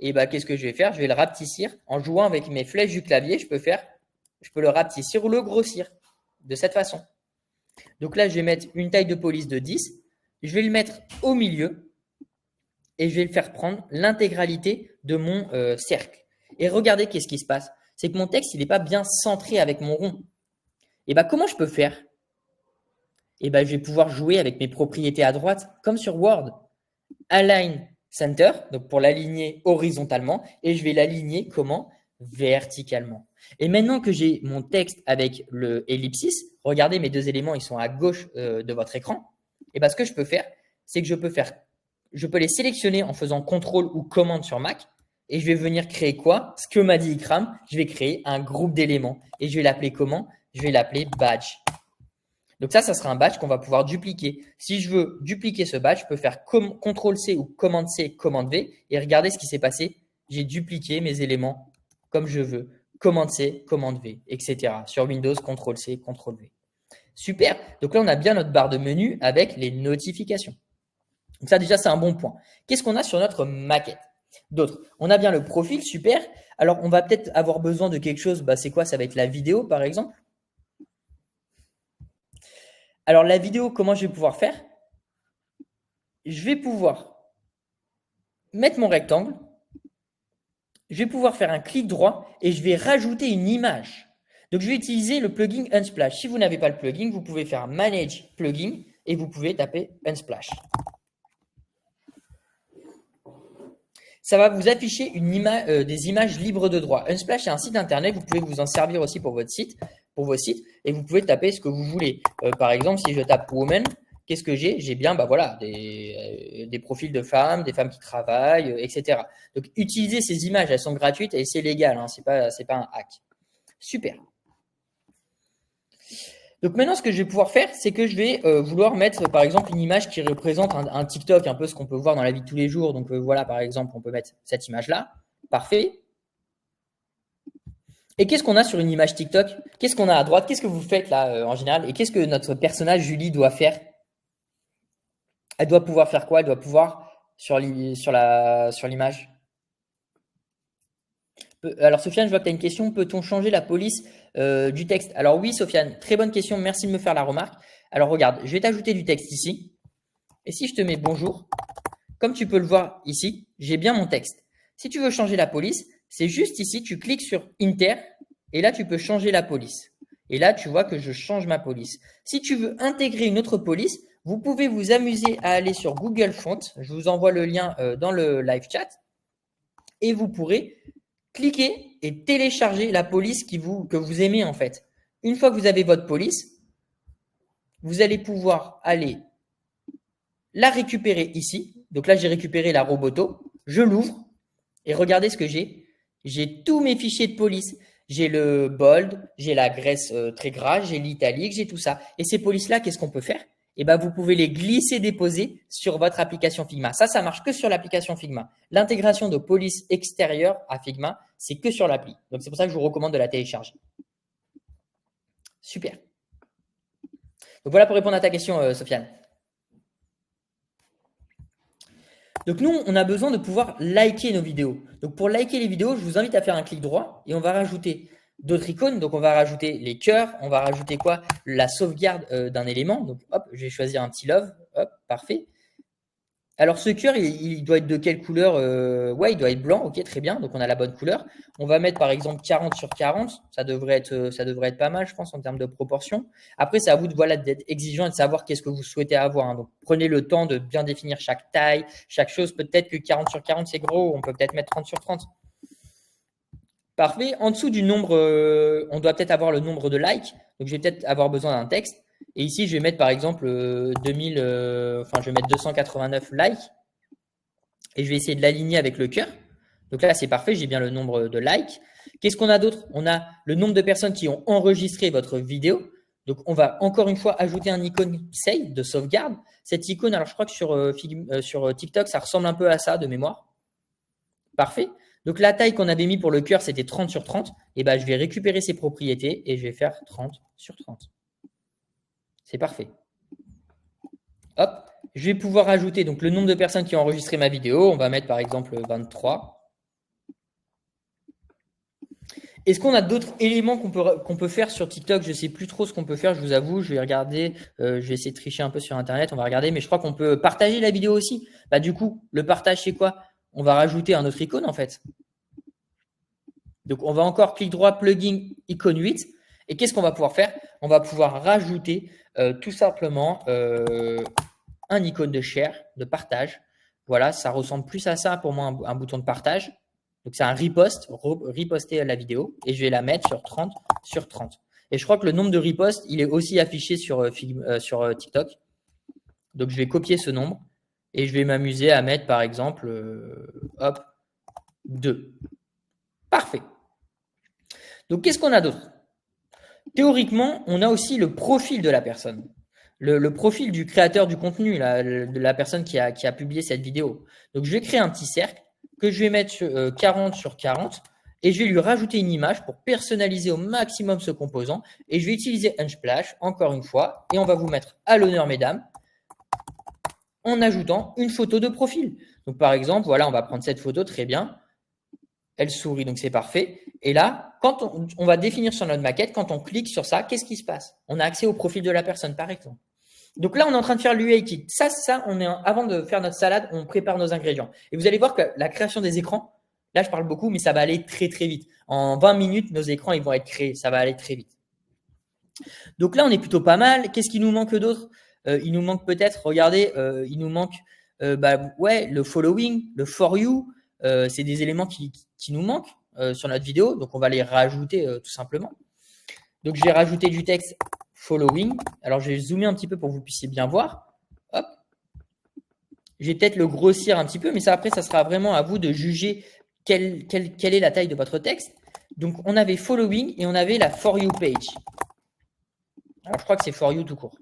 Et bah, qu'est-ce que je vais faire? Je vais le rapetissir. En jouant avec mes flèches du clavier, je peux le rapetissir ou le grossir de cette façon. Donc là, je vais mettre une taille de police de 10. Je vais le mettre au milieu et je vais le faire prendre l'intégralité de mon cercle. Et regardez qu'est-ce qui se passe. C'est que mon texte, il n'est pas bien centré avec mon rond. Et bah, comment je peux faire? Et bah, je vais pouvoir jouer avec mes propriétés à droite, comme sur Word. Align Center, donc pour l'aligner horizontalement, et je vais l'aligner comment? Verticalement. Et maintenant que j'ai mon texte avec le ellipsis, regardez mes deux éléments, ils sont à gauche de votre écran. Et bah, ce que je peux faire, c'est que je peux les sélectionner en faisant CTRL ou commande sur Mac, et je vais venir créer quoi? Ce que m'a dit Ikram, je vais créer un groupe d'éléments. Et je vais l'appeler comment? Je vais l'appeler badge. Donc ça sera un badge qu'on va pouvoir dupliquer. Si je veux dupliquer ce badge, je peux faire CTRL-C ou Commande-C, Commande-V. Et regardez ce qui s'est passé. J'ai dupliqué mes éléments comme je veux. Commande-C, Commande-V, etc. Sur Windows, CTRL-C, CTRL-V. Super. Donc là, on a bien notre barre de menu avec les notifications. Donc ça, déjà, c'est un bon point. Qu'est-ce qu'on a sur notre maquette? D'autres. On a bien le profil, super. Alors, on va peut-être avoir besoin de quelque chose. Bah, c'est quoi? Ça va être la vidéo, par exemple. Alors, la vidéo, comment je vais pouvoir faire? Je vais pouvoir mettre mon rectangle. Je vais pouvoir faire un clic droit et je vais rajouter une image. Donc, je vais utiliser le plugin Unsplash. Si vous n'avez pas le plugin, vous pouvez faire Manage Plugin et vous pouvez taper Unsplash. Ça va vous afficher des images libres de droit. Unsplash, c'est un site internet. Vous pouvez vous en servir aussi pour vos sites, et vous pouvez taper ce que vous voulez. Par exemple, si je tape woman, qu'est-ce que j'ai? J'ai bien, bah voilà, des profils de femmes, des femmes qui travaillent, etc. Donc, utilisez ces images, elles sont gratuites et c'est légal. Hein, c'est pas un hack. Super. Donc maintenant, ce que je vais pouvoir faire, c'est que je vais vouloir mettre, par exemple, une image qui représente un TikTok, un peu ce qu'on peut voir dans la vie de tous les jours. Donc voilà, par exemple, on peut mettre cette image-là. Parfait. Et qu'est-ce qu'on a sur une image TikTok? Qu'est-ce qu'on a à droite? Qu'est-ce que vous faites là en général? Et qu'est-ce que notre personnage Julie doit faire? Elle doit pouvoir faire quoi? Elle doit pouvoir sur l'image. Alors Sofiane, je vois que tu as une question. Peut-on changer la police du texte? Alors oui, Sofiane, très bonne question. Merci de me faire la remarque. Alors regarde, je vais t'ajouter du texte ici. Et si je te mets bonjour, comme tu peux le voir ici, j'ai bien mon texte. Si tu veux changer la police, c'est juste ici, tu cliques sur Inter et là, tu peux changer la police. Et là, tu vois que je change ma police. Si tu veux intégrer une autre police, vous pouvez vous amuser à aller sur Google Font. Je vous envoie le lien dans le live chat et vous pourrez cliquer et télécharger la police que vous aimez en fait. Une fois que vous avez votre police, vous allez pouvoir aller la récupérer ici. Donc là, j'ai récupéré la Roboto. Je l'ouvre et regardez ce que j'ai. J'ai tous mes fichiers de police. J'ai le bold, j'ai la graisse très grasse, j'ai l'italique, j'ai tout ça. Et ces polices-là, qu'est-ce qu'on peut faire? Eh ben, vous pouvez les glisser-déposer sur votre application Figma. Ça marche que sur l'application Figma. L'intégration de police extérieure à Figma, c'est que sur l'appli. Donc, c'est pour ça que je vous recommande de la télécharger. Super. Donc, voilà pour répondre à ta question, Sofiane. Donc, nous, on a besoin de pouvoir liker nos vidéos. Donc, pour liker les vidéos, je vous invite à faire un clic droit et on va rajouter d'autres icônes. Donc, on va rajouter les cœurs. On va rajouter quoi? La sauvegarde d'un élément. Donc, hop, je vais choisir un petit love. Hop, parfait. Alors, ce cœur, il doit être de quelle couleur? Ouais, il doit être blanc. Ok, très bien. Donc, on a la bonne couleur. On va mettre, par exemple, 40 sur 40. Ça devrait être pas mal, je pense, en termes de proportion. Après, c'est à vous d'être exigeant et de savoir qu'est-ce que vous souhaitez avoir. Hein. Donc, prenez le temps de bien définir chaque taille, chaque chose. Peut-être que 40 sur 40, c'est gros. On peut peut-être mettre 30 sur 30. Parfait. En dessous du nombre, on doit peut-être avoir le nombre de likes. Donc, je vais peut-être avoir besoin d'un texte. Et ici, je vais mettre par exemple 2000, je vais mettre 289 likes. Et je vais essayer de l'aligner avec le cœur. Donc là, c'est parfait. J'ai bien le nombre de likes. Qu'est-ce qu'on a d'autre? On a le nombre de personnes qui ont enregistré votre vidéo. Donc, on va encore une fois ajouter un icône save de sauvegarde. Cette icône, alors je crois que sur TikTok, ça ressemble un peu à ça de mémoire. Parfait. Donc, la taille qu'on avait mis pour le cœur, c'était 30 sur 30. Et ben, je vais récupérer ces propriétés et je vais faire 30 sur 30. C'est parfait. Hop, je vais pouvoir ajouter donc le nombre de personnes qui ont enregistré ma vidéo. On va mettre par exemple 23. Est-ce qu'on a d'autres éléments qu'on peut faire sur TikTok? Je sais plus trop ce qu'on peut faire, je vous avoue. Je vais regarder, je vais essayer de tricher un peu sur Internet. On va regarder, mais je crois qu'on peut partager la vidéo aussi. Bah, du coup, le partage, c'est quoi? On va rajouter un autre icône, en fait. Donc, on va encore clic droit, plugin, icône 8. Et qu'est-ce qu'on va pouvoir faire? On va pouvoir rajouter tout simplement un icône de share, de partage. Voilà, ça ressemble plus à ça pour moi, un bouton de partage. Donc, c'est un riposter la vidéo et je vais la mettre sur 30 sur 30. Et je crois que le nombre de reposts, il est aussi affiché sur TikTok. Donc, je vais copier ce nombre et je vais m'amuser à mettre, par exemple, hop, 2. Parfait. Donc, qu'est-ce qu'on a d'autre? Théoriquement, on a aussi le profil de la personne. Le profil du créateur du contenu, de la personne qui a publié cette vidéo. Donc, je vais créer un petit cercle que je vais mettre 40 sur 40 et je vais lui rajouter une image pour personnaliser au maximum ce composant. Et je vais utiliser Unsplash, encore une fois, et on va vous mettre à l'honneur, mesdames, en ajoutant une photo de profil. Donc, par exemple, voilà, on va prendre cette photo, très bien. Elle sourit, donc c'est parfait. Et là, quand on va définir sur notre maquette, quand on clique sur ça, qu'est-ce qui se passe? On a accès au profil de la personne, par exemple. Donc là, on est en train de faire l'UI kit. Ça, avant de faire notre salade, on prépare nos ingrédients. Et vous allez voir que la création des écrans, là, je parle beaucoup, mais ça va aller très, très vite. En 20 minutes, nos écrans, ils vont être créés. Ça va aller très vite. Donc là, on est plutôt pas mal. Qu'est-ce qui nous manque d'autre? Il nous manque peut-être, regardez, il nous manque le following, le for you. C'est des éléments qui nous manquent sur notre vidéo. Donc, on va les rajouter tout simplement. Donc, je vais rajouter du texte following. Alors, je vais zoomer un petit peu pour que vous puissiez bien voir. Hop. Je vais peut-être le grossir un petit peu, mais ça, après, ça sera vraiment à vous de juger quelle est la taille de votre texte. Donc, on avait following et on avait la for you page. Alors, je crois que c'est for you tout court.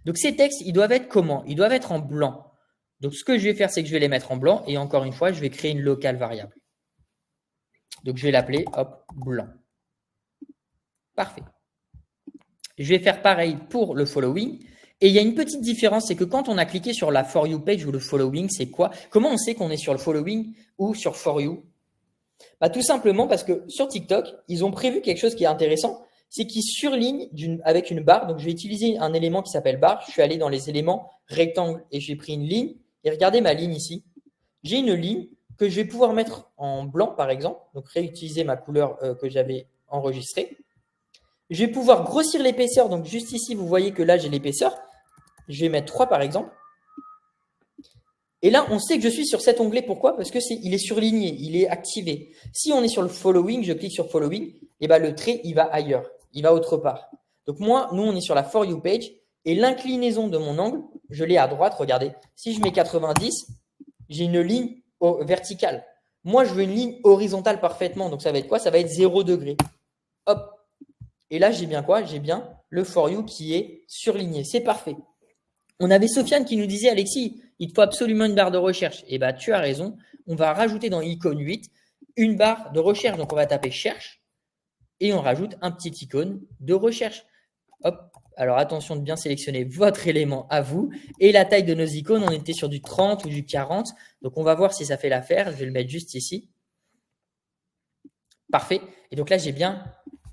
Donc, ces textes, ils doivent être comment? Ils doivent être en blanc. Donc, ce que je vais faire, c'est que je vais les mettre en blanc. Et encore une fois, je vais créer une locale variable. Donc, je vais l'appeler, hop, blanc. Parfait. Je vais faire pareil pour le following. Et il y a une petite différence, c'est que quand on a cliqué sur la For You page ou le following, c'est quoi? Comment on sait qu'on est sur le following ou sur For You? Bah, tout simplement parce que sur TikTok, ils ont prévu quelque chose qui est intéressant, c'est qu'ils surlignent avec une barre. Donc, je vais utiliser un élément qui s'appelle barre. Je suis allé dans les éléments rectangle et j'ai pris une ligne. Et regardez ma ligne ici. J'ai une ligne que je vais pouvoir mettre en blanc, par exemple. Donc, réutiliser ma couleur que j'avais enregistrée. Je vais pouvoir grossir l'épaisseur. Donc, juste ici, vous voyez que là, j'ai l'épaisseur. Je vais mettre 3, par exemple. Et là, on sait que je suis sur cet onglet. Pourquoi? Parce que il est surligné, il est activé. Si on est sur le following, je clique sur following, et ben le trait, il va ailleurs. Il va autre part. Donc, nous, on est sur la For You page. Et l'inclinaison de mon angle, je l'ai à droite. Regardez, si je mets 90, j'ai une ligne verticale. Moi, je veux une ligne horizontale parfaitement. Donc, ça va être quoi? Ça va être 0 degré. Hop. Et là, j'ai bien quoi? J'ai bien le For You qui est surligné. C'est parfait. On avait Sofiane qui nous disait, Alexis, il te faut absolument une barre de recherche. Eh bien, tu as raison. On va rajouter dans icône 8 une barre de recherche. Donc, on va taper cherche et on rajoute un petit icône de recherche. Hop. Alors, attention de bien sélectionner votre élément à vous. Et la taille de nos icônes, on était sur du 30 ou du 40. Donc, on va voir si ça fait l'affaire. Je vais le mettre juste ici. Parfait. Et donc là, j'ai bien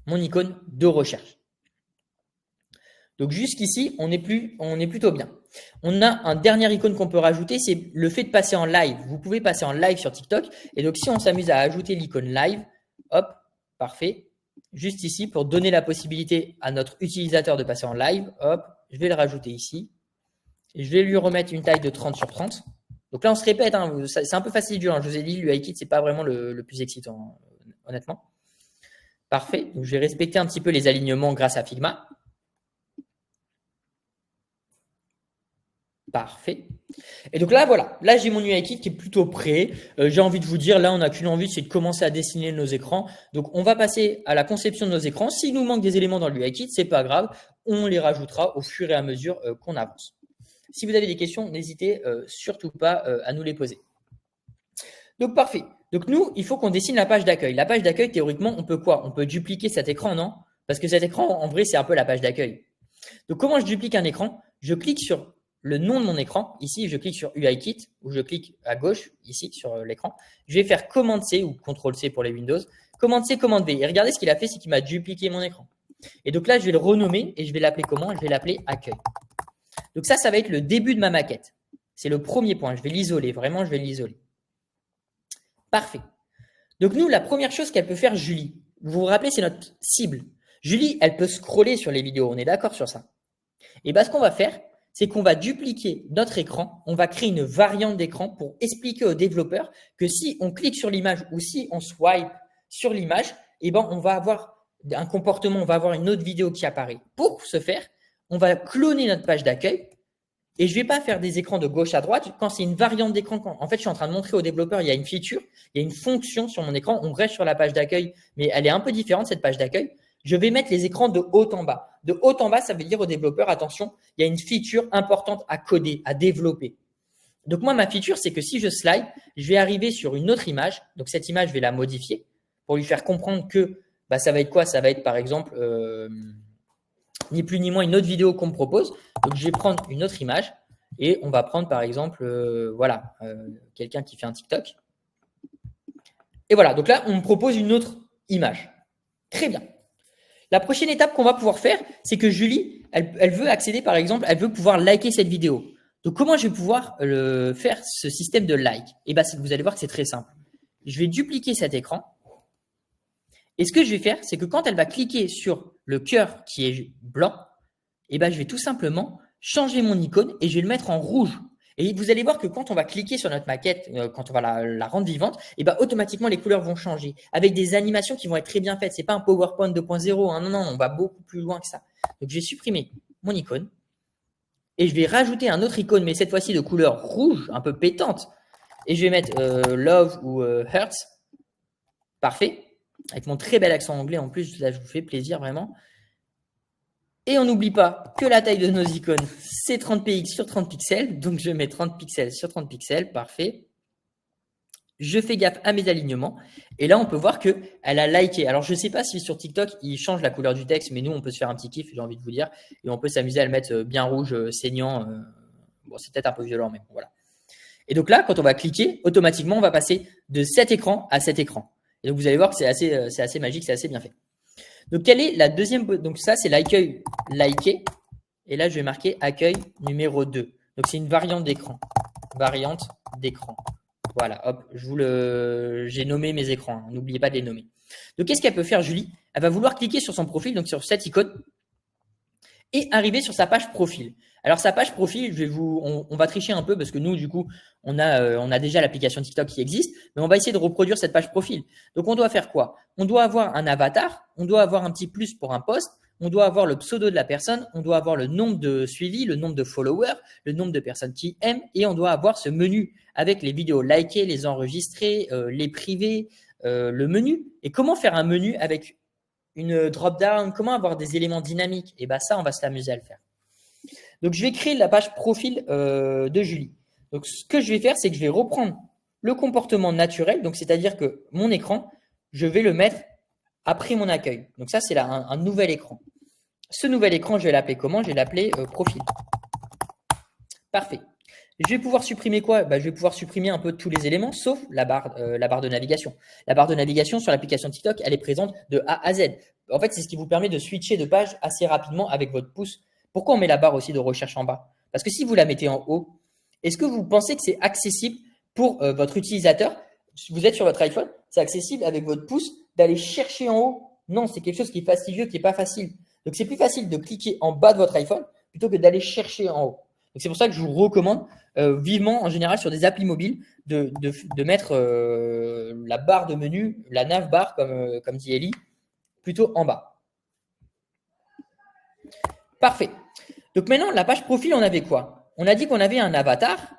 mon icône de recherche. Donc, jusqu'ici, on est plutôt bien. On a un dernier icône qu'on peut rajouter, c'est le fait de passer en live. Vous pouvez passer en live sur TikTok. Et donc, si on s'amuse à ajouter l'icône live, hop, parfait. Juste ici, pour donner la possibilité à notre utilisateur de passer en live, hop, je vais le rajouter ici. Et je vais lui remettre une taille de 30 sur 30. Donc là, on se répète, hein, c'est un peu fastidieux. Hein, je vous ai dit, l'UI Kit, ce n'est pas vraiment le plus excitant, honnêtement. Parfait. Donc, je vais respecter un petit peu les alignements grâce à Figma. Parfait. Et donc là, voilà. Là, j'ai mon UI Kit qui est plutôt prêt. J'ai envie de vous dire, là, on n'a qu'une envie, c'est de commencer à dessiner nos écrans. Donc, on va passer à la conception de nos écrans. S'il nous manque des éléments dans l'UI Kit, c'est pas grave. On les rajoutera au fur et à mesure qu'on avance. Si vous avez des questions, n'hésitez surtout pas à nous les poser. Donc, parfait. Donc, nous, il faut qu'on dessine la page d'accueil. La page d'accueil, théoriquement, on peut quoi? On peut dupliquer cet écran, non? Parce que cet écran, en vrai, c'est un peu la page d'accueil. Donc, comment je duplique un écran? Je clique sur le nom de mon écran. Ici, je clique sur UI Kit ou je clique à gauche, ici, sur l'écran. Je vais faire Command-C ou Ctrl-C pour les Windows. commande C, commande V. Et regardez ce qu'il a fait, c'est qu'il m'a dupliqué mon écran. Et donc là, je vais le renommer et je vais l'appeler comment? Je vais l'appeler accueil. Donc ça va être le début de ma maquette. C'est le premier point. Je vais l'isoler. Vraiment, je vais l'isoler. Parfait. Donc nous, la première chose qu'elle peut faire, Julie, vous vous rappelez, c'est notre cible. Julie, elle peut scroller sur les vidéos. On est d'accord sur ça? Et bien, ce qu'on va faire, c'est qu'on va dupliquer notre écran. On va créer une variante d'écran pour expliquer aux développeurs que si on clique sur l'image ou si on swipe sur l'image, eh ben, on va avoir un comportement, on va avoir une autre vidéo qui apparaît. Pour ce faire, on va cloner notre page d'accueil et je ne vais pas faire des écrans de gauche à droite. Quand c'est une variante d'écran, en fait, je suis en train de montrer aux développeurs, il y a une feature, il y a une fonction sur mon écran. On reste sur la page d'accueil, mais elle est un peu différente, cette page d'accueil. Je vais mettre les écrans de haut en bas. De haut en bas, ça veut dire aux développeurs, attention, il y a une feature importante à coder, à développer. Donc moi, ma feature, c'est que si je slide, je vais arriver sur une autre image. Donc cette image, je vais la modifier pour lui faire comprendre que ça va être quoi? Ça va être par exemple, ni plus ni moins, une autre vidéo qu'on me propose. Donc je vais prendre une autre image et on va prendre par exemple, quelqu'un qui fait un TikTok. Et voilà, donc là, on me propose une autre image. Très bien. La prochaine étape qu'on va pouvoir faire, c'est que Julie, elle veut accéder, par exemple, elle veut pouvoir liker cette vidéo. Donc, comment je vais pouvoir faire ce système de like? Et bien, vous allez voir que c'est très simple. Je vais dupliquer cet écran. Et ce que je vais faire, c'est que quand elle va cliquer sur le cœur qui est blanc, et ben, je vais tout simplement changer mon icône et je vais le mettre en rouge. Et vous allez voir que quand on va cliquer sur notre maquette, quand on va la rendre vivante, et ben automatiquement les couleurs vont changer avec des animations qui vont être très bien faites. C'est pas un PowerPoint 2.0, hein, non, on va beaucoup plus loin que ça. Donc je vais supprimer mon icône et je vais rajouter un autre icône, mais cette fois-ci de couleur rouge, un peu pétante. Et je vais mettre Love ou Hearts. Parfait. Avec mon très bel accent anglais en plus, là je vous fais plaisir vraiment. Et on n'oublie pas que la taille de nos icônes, c'est 30 px sur 30 pixels. Donc, je mets 30 pixels sur 30 pixels. Parfait. Je fais gaffe à mes alignements. Et là, on peut voir qu'elle a liké. Alors, je ne sais pas si sur TikTok, il change la couleur du texte, mais nous, on peut se faire un petit kiff, j'ai envie de vous dire. Et on peut s'amuser à le mettre bien rouge, saignant. Bon, c'est peut-être un peu violent, mais bon, voilà. Et donc là, quand on va cliquer, automatiquement, on va passer de cet écran à cet écran. Et donc, vous allez voir que c'est assez magique, c'est assez bien fait. Donc, quelle est la deuxième? Donc, ça, c'est l'accueil liké. Et là, je vais marquer accueil numéro 2. Donc, c'est une variante d'écran. Variante d'écran. Voilà, hop, j'ai nommé mes écrans. Hein, n'oubliez pas de les nommer. Donc, qu'est-ce qu'elle peut faire, Julie? Elle va vouloir cliquer sur son profil, donc sur cette icône, et arriver sur sa page profil. Alors, sa page profil, on va tricher un peu parce que nous, du coup, on a déjà l'application TikTok qui existe, mais on va essayer de reproduire cette page profil. Donc, on doit faire quoi? On doit avoir un avatar, on doit avoir un petit plus pour un post, on doit avoir le pseudo de la personne, on doit avoir le nombre de suivis, le nombre de followers, le nombre de personnes qui aiment, et on doit avoir ce menu avec les vidéos likées, les enregistrées, les privés, le menu. Et comment faire un menu avec une drop-down? Comment avoir des éléments dynamiques? Et bien ça, on va s'amuser à le faire. Donc, je vais créer la page profil de Julie. Donc, ce que je vais faire, c'est que je vais reprendre le comportement naturel. Donc, c'est-à-dire que mon écran, je vais le mettre après mon accueil. Donc, ça, c'est un nouvel écran. Ce nouvel écran, je vais l'appeler comment? Je vais l'appeler profil. Parfait. Je vais pouvoir supprimer quoi? Je vais pouvoir supprimer un peu tous les éléments, sauf la barre de navigation. La barre de navigation sur l'application TikTok, elle est présente de A à Z. En fait, c'est ce qui vous permet de switcher de page assez rapidement avec votre pouce. Pourquoi on met la barre aussi de recherche en bas? Parce que si vous la mettez en haut, est-ce que vous pensez que c'est accessible pour votre utilisateur? Si vous êtes sur votre iPhone, c'est accessible avec votre pouce d'aller chercher en haut? Non, c'est quelque chose qui est fastidieux, qui n'est pas facile. Donc, c'est plus facile de cliquer en bas de votre iPhone plutôt que d'aller chercher en haut. Donc, c'est pour ça que je vous recommande vivement, en général, sur des applis mobiles, de mettre la barre de menu, la nav bar, comme dit Ellie, plutôt en bas. Parfait. Donc maintenant, la page profil, on avait quoi? On a dit qu'on avait un avatar.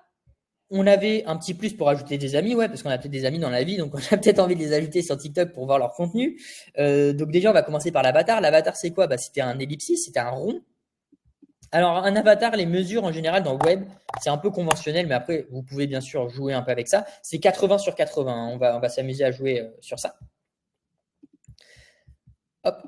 On avait un petit plus pour ajouter des amis, ouais, parce qu'on a peut-être des amis dans la vie, donc on a peut-être envie de les ajouter sur TikTok pour voir leur contenu. Donc déjà, on va commencer par l'avatar. L'avatar, c'est quoi? C'était un ellipsis, c'était un rond. Alors, un avatar, les mesures en général dans le web, c'est un peu conventionnel, mais après, vous pouvez bien sûr jouer un peu avec ça. C'est 80 sur 80. Hein. On va s'amuser à jouer sur ça. Hop.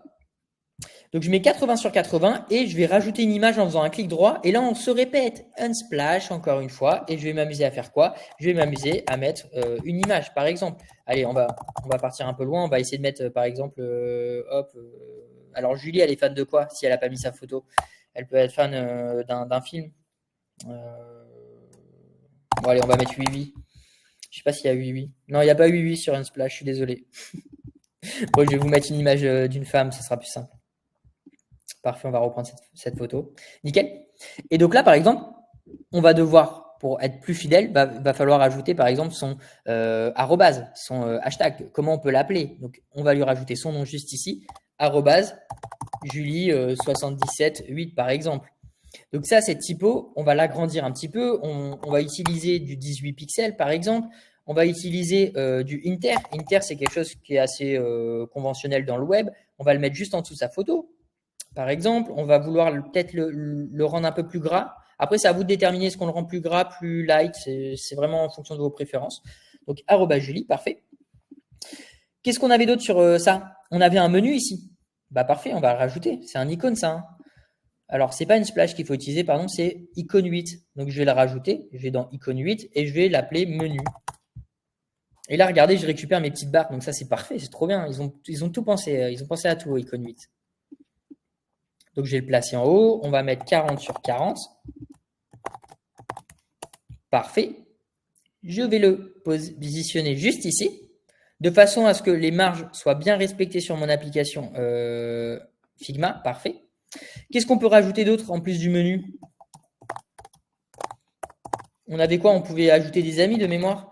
Donc, je mets 80 sur 80 et je vais rajouter une image en faisant un clic droit. Et là, on se répète Unsplash encore une fois. Et je vais m'amuser à faire quoi? Je vais m'amuser à mettre une image, par exemple. Allez, on va partir un peu loin. On va essayer de mettre, par exemple, alors, Julie, elle est fan de quoi si elle n'a pas mis sa photo? Elle peut être fan d'un film. Bon, allez, on va mettre Oui. Je sais pas s'il y a Oui. Non, il n'y a pas Oui sur Unsplash. Je suis désolé. Bon, je vais vous mettre une image d'une femme. Ce sera plus simple. Parfait, on va reprendre cette photo. Nickel. Et donc là, par exemple, on va devoir, pour être plus fidèle, va falloir ajouter, par exemple, son arrobase, son hashtag. Comment on peut l'appeler? Donc, on va lui rajouter son nom juste ici, arrobase Julie778, par exemple. Donc ça, cette typo, on va l'agrandir un petit peu. On va utiliser du 18 pixels, par exemple. On va utiliser du inter. Inter, c'est quelque chose qui est assez conventionnel dans le web. On va le mettre juste en dessous de sa photo. Par exemple, on va vouloir peut-être le rendre un peu plus gras. Après, c'est à vous de déterminer ce qu'on le rend plus gras, plus light. C'est vraiment en fonction de vos préférences. Donc, @Julie, parfait. Qu'est-ce qu'on avait d'autre sur ça? On avait un menu ici. Bah parfait, on va le rajouter. C'est un icône ça. Hein. Alors, c'est pas une splash qu'il faut utiliser, pardon, c'est icône 8. Donc, je vais la rajouter. Je vais dans icône 8 et je vais l'appeler menu. Et là, regardez, je récupère mes petites barres. Donc, ça, c'est parfait. C'est trop bien. Ils ont tout pensé. Ils ont pensé à tout, icône 8. Donc, je vais le placer en haut. On va mettre 40 sur 40. Parfait. Je vais le positionner juste ici, de façon à ce que les marges soient bien respectées sur mon application Figma. Parfait. Qu'est-ce qu'on peut rajouter d'autre en plus du menu? On avait quoi? On pouvait ajouter des amis de mémoire.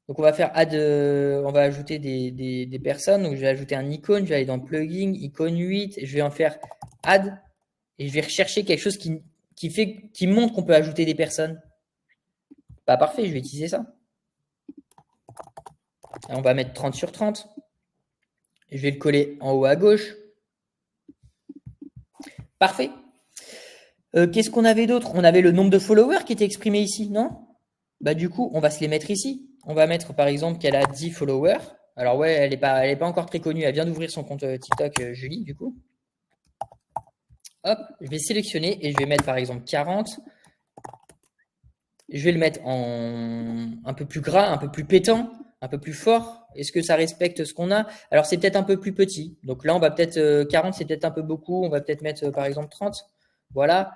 Donc, on va faire add, on va ajouter des personnes. Donc, je vais ajouter un icône. Je vais aller dans plugin, icône 8. Et je vais en faire add. Et je vais rechercher quelque chose qui montre qu'on peut ajouter des personnes. Bah, parfait, je vais utiliser ça. Et on va mettre 30 sur 30. Je vais le coller en haut à gauche. Parfait. Qu'est-ce qu'on avait d'autre? On avait le nombre de followers qui était exprimé ici, non? Bah, du coup, on va se les mettre ici. On va mettre par exemple qu'elle a 10 followers. Alors ouais, elle n'est pas encore très connue. Elle vient d'ouvrir son compte TikTok, Julie, du coup. Hop, je vais sélectionner et je vais mettre par exemple 40. Je vais le mettre un peu plus gras, un peu plus pétant, un peu plus fort. Est-ce que ça respecte ce qu'on a? Alors, c'est peut-être un peu plus petit. Donc là, on va peut-être 40, c'est peut-être un peu beaucoup. On va peut-être mettre par exemple 30. Voilà.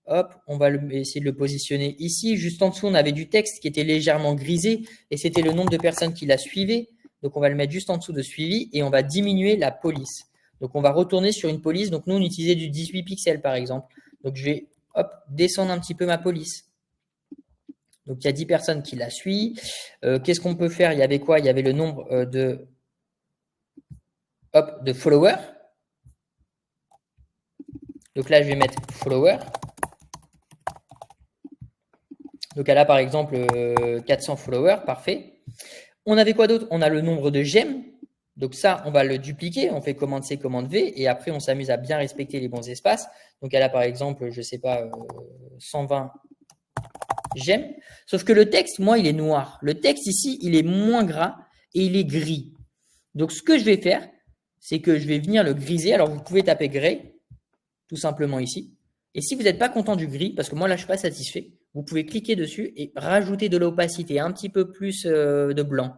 Hop, on va essayer de le positionner ici. Juste en dessous, on avait du texte qui était légèrement grisé et c'était le nombre de personnes qui la suivaient. Donc, on va le mettre juste en dessous de suivi et on va diminuer la police. Donc, on va retourner sur une police. Donc, nous, on utilisait du 18 pixels, par exemple. Donc, je vais descendre un petit peu ma police. Donc, il y a 10 personnes qui la suivent. Qu'est-ce qu'on peut faire? Il y avait quoi? Il y avait le nombre de followers. Donc là, je vais mettre follower. Donc elle a par exemple 400 followers, parfait. On avait quoi d'autre? On a le nombre de j'aime. Donc ça, on va le dupliquer. On fait commande C, commande V. Et après, on s'amuse à bien respecter les bons espaces. Donc elle a par exemple, je ne sais pas, 120 j'aime. Sauf que le texte, moi, il est noir. Le texte ici, il est moins gras et il est gris. Donc ce que je vais faire, c'est que je vais venir le griser. Alors vous pouvez taper gray, tout simplement ici. Et si vous n'êtes pas content du gris, parce que moi là je ne suis pas satisfait, vous pouvez cliquer dessus et rajouter de l'opacité, un petit peu plus de blanc.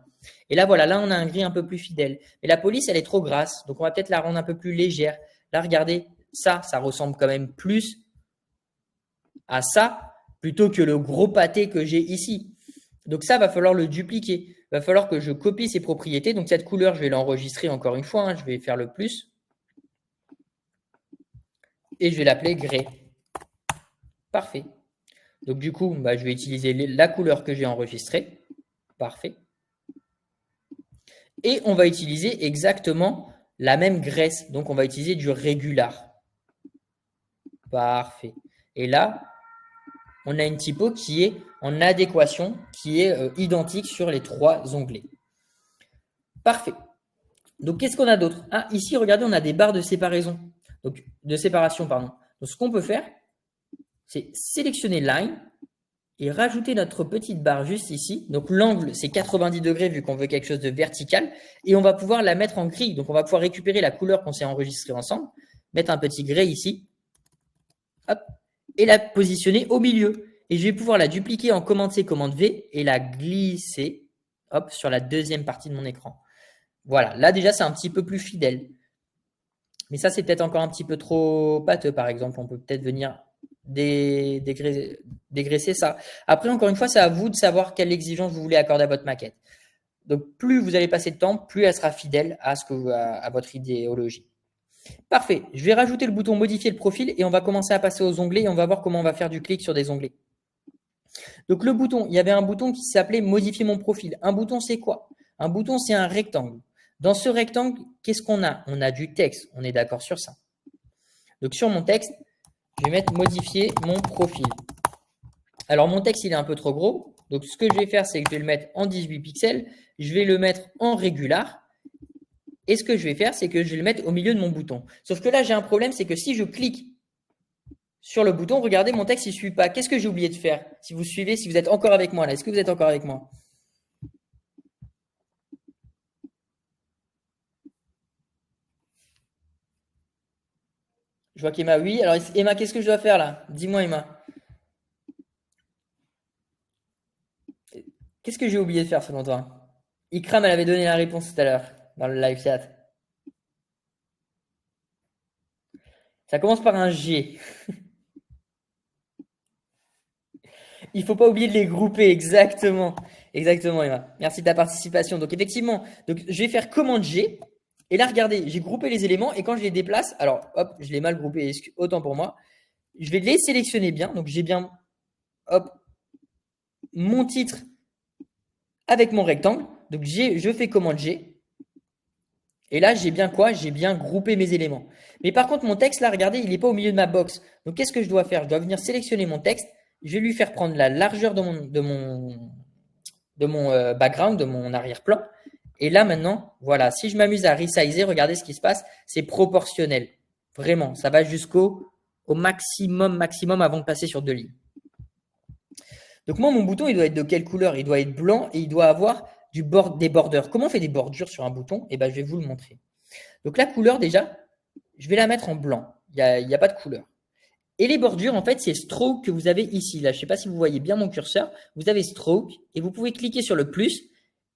Et là voilà, là on a un gris un peu plus fidèle. Mais la police elle est trop grasse, donc on va peut-être la rendre un peu plus légère. Là regardez, ça ressemble quand même plus à ça, plutôt que le gros pâté que j'ai ici. Donc ça va falloir le dupliquer. Il va falloir que je copie ses propriétés. Donc cette couleur, je vais l'enregistrer encore une fois. Hein, je vais faire le plus. Et je vais l'appeler gray. Parfait. Donc du coup, je vais utiliser la couleur que j'ai enregistrée. Parfait. Et on va utiliser exactement la même graisse. Donc on va utiliser du régular. Parfait. Et là, on a une typo qui est en adéquation, qui est identique sur les 3 onglets. Parfait. Donc qu'est-ce qu'on a d'autre? Ah, ici, regardez, on a des barres de séparation. Donc, Donc ce qu'on peut faire, c'est sélectionner Line et rajouter notre petite barre juste ici. Donc l'angle, c'est 90 degrés vu qu'on veut quelque chose de vertical. Et on va pouvoir la mettre en gris. Donc on va pouvoir récupérer la couleur qu'on s'est enregistrée ensemble. mettre un petit gray ici, hop, et la positionner au milieu. Et je vais pouvoir la dupliquer en commande C, commande V et la glisser, hop, sur la deuxième partie de mon écran. Voilà, là déjà, c'est un petit peu plus fidèle. Mais ça, c'est peut-être encore un petit peu trop pâteux, par exemple. On peut peut-être venir dégraisser ça. Après, encore une fois, c'est à vous de savoir quelle exigence vous voulez accorder à votre maquette. Donc, plus vous allez passer de temps, plus elle sera fidèle à votre idéologie. Parfait. Je vais rajouter le bouton modifier le profil et on va commencer à passer aux onglets et on va voir comment on va faire du clic sur des onglets. Donc, le bouton, il y avait un bouton qui s'appelait modifier mon profil. Un bouton, c'est quoi? Un bouton, c'est un rectangle. Dans ce rectangle, qu'est-ce qu'on a? On a du texte. On est d'accord sur ça. Donc, sur mon texte, je vais mettre modifier mon profil. Alors, mon texte, il est un peu trop gros. Donc, ce que je vais faire, c'est que je vais le mettre en 18 pixels. Je vais le mettre en régular. Et ce que je vais faire, c'est que je vais le mettre au milieu de mon bouton. Sauf que là, j'ai un problème, c'est que si je clique sur le bouton, regardez, mon texte, il ne suit pas. Qu'est-ce que j'ai oublié de faire? Si vous suivez, si vous êtes encore avec moi là, est-ce que vous êtes encore avec moi? Je vois qu'Emma, oui. Alors, Emma, qu'est-ce que je dois faire là? Dis-moi, Emma. Qu'est-ce que j'ai oublié de faire selon toi? Ikram, elle avait donné la réponse tout à l'heure dans le live chat. Ça commence par un G. Il ne faut pas oublier de les grouper, exactement. Exactement, Emma. Merci de ta participation. Donc, effectivement, je vais faire commande G. Et là, regardez, j'ai groupé les éléments et quand je les déplace, alors hop, je l'ai mal groupé, autant pour moi. Je vais les sélectionner bien. Donc, j'ai bien, hop, mon titre avec mon rectangle. Donc, je fais commande G. Et là, j'ai bien quoi? J'ai bien groupé mes éléments. Mais par contre, mon texte, là, regardez, il n'est pas au milieu de ma box. Donc, qu'est-ce que je dois faire? Je dois venir sélectionner mon texte. Je vais lui faire prendre la largeur de mon background, de mon arrière-plan. Et là, maintenant, voilà, si je m'amuse à resizer, regardez ce qui se passe. C'est proportionnel. Vraiment, ça va jusqu'au maximum avant de passer sur 2 lignes. Donc moi, mon bouton, il doit être de quelle couleur? Il doit être blanc et il doit avoir des bordeurs. Comment on fait des bordures sur un bouton? Eh ben, je vais vous le montrer. Donc la couleur, déjà, je vais la mettre en blanc. Il n'y a pas de couleur. Et les bordures, en fait, c'est stroke que vous avez ici. Là, je ne sais pas si vous voyez bien mon curseur. Vous avez stroke et vous pouvez cliquer sur le plus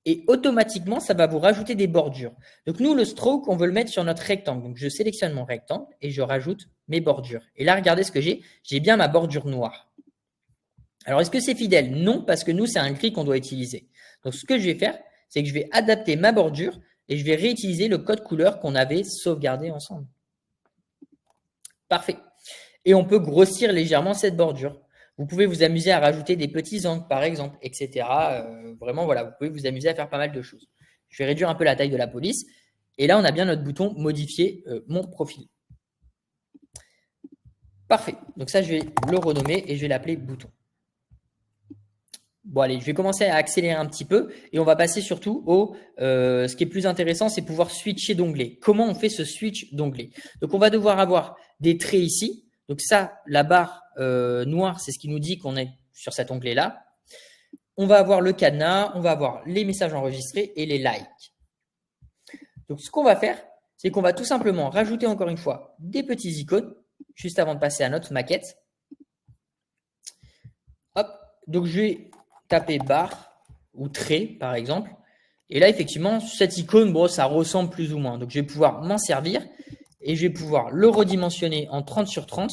et automatiquement, ça va vous rajouter des bordures. Donc nous, le stroke, on veut le mettre sur notre rectangle. Donc je sélectionne mon rectangle et je rajoute mes bordures. Et là, regardez ce que j'ai. J'ai bien ma bordure noire. Alors, est-ce que c'est fidèle? Non, parce que nous, c'est un gris qu'on doit utiliser. Donc, ce que je vais faire, c'est que je vais adapter ma bordure et je vais réutiliser le code couleur qu'on avait sauvegardé ensemble. Parfait. Et on peut grossir légèrement cette bordure. Vous pouvez vous amuser à rajouter des petits angles, par exemple, etc. Vraiment, voilà, vous pouvez vous amuser à faire pas mal de choses. Je vais réduire un peu la taille de la police. Et là, on a bien notre bouton modifier mon profil. Parfait. Donc ça, je vais le renommer et je vais l'appeler bouton. Bon, allez, je vais commencer à accélérer un petit peu et on va passer surtout au… ce qui est plus intéressant, c'est pouvoir switcher d'onglet. Comment on fait ce switch d'onglet? Donc, on va devoir avoir des traits ici. Donc ça, la barre noire, c'est ce qui nous dit qu'on est sur cet onglet-là. On va avoir le cadenas, on va avoir les messages enregistrés et les likes. Donc, ce qu'on va faire, c'est qu'on va tout simplement rajouter encore une fois des petits icônes juste avant de passer à notre maquette. Hop, donc je vais taper barre ou trait, par exemple. Et là, effectivement, cette icône, bon, ça ressemble plus ou moins. Donc, je vais pouvoir m'en servir et je vais pouvoir le redimensionner en 30 sur 30.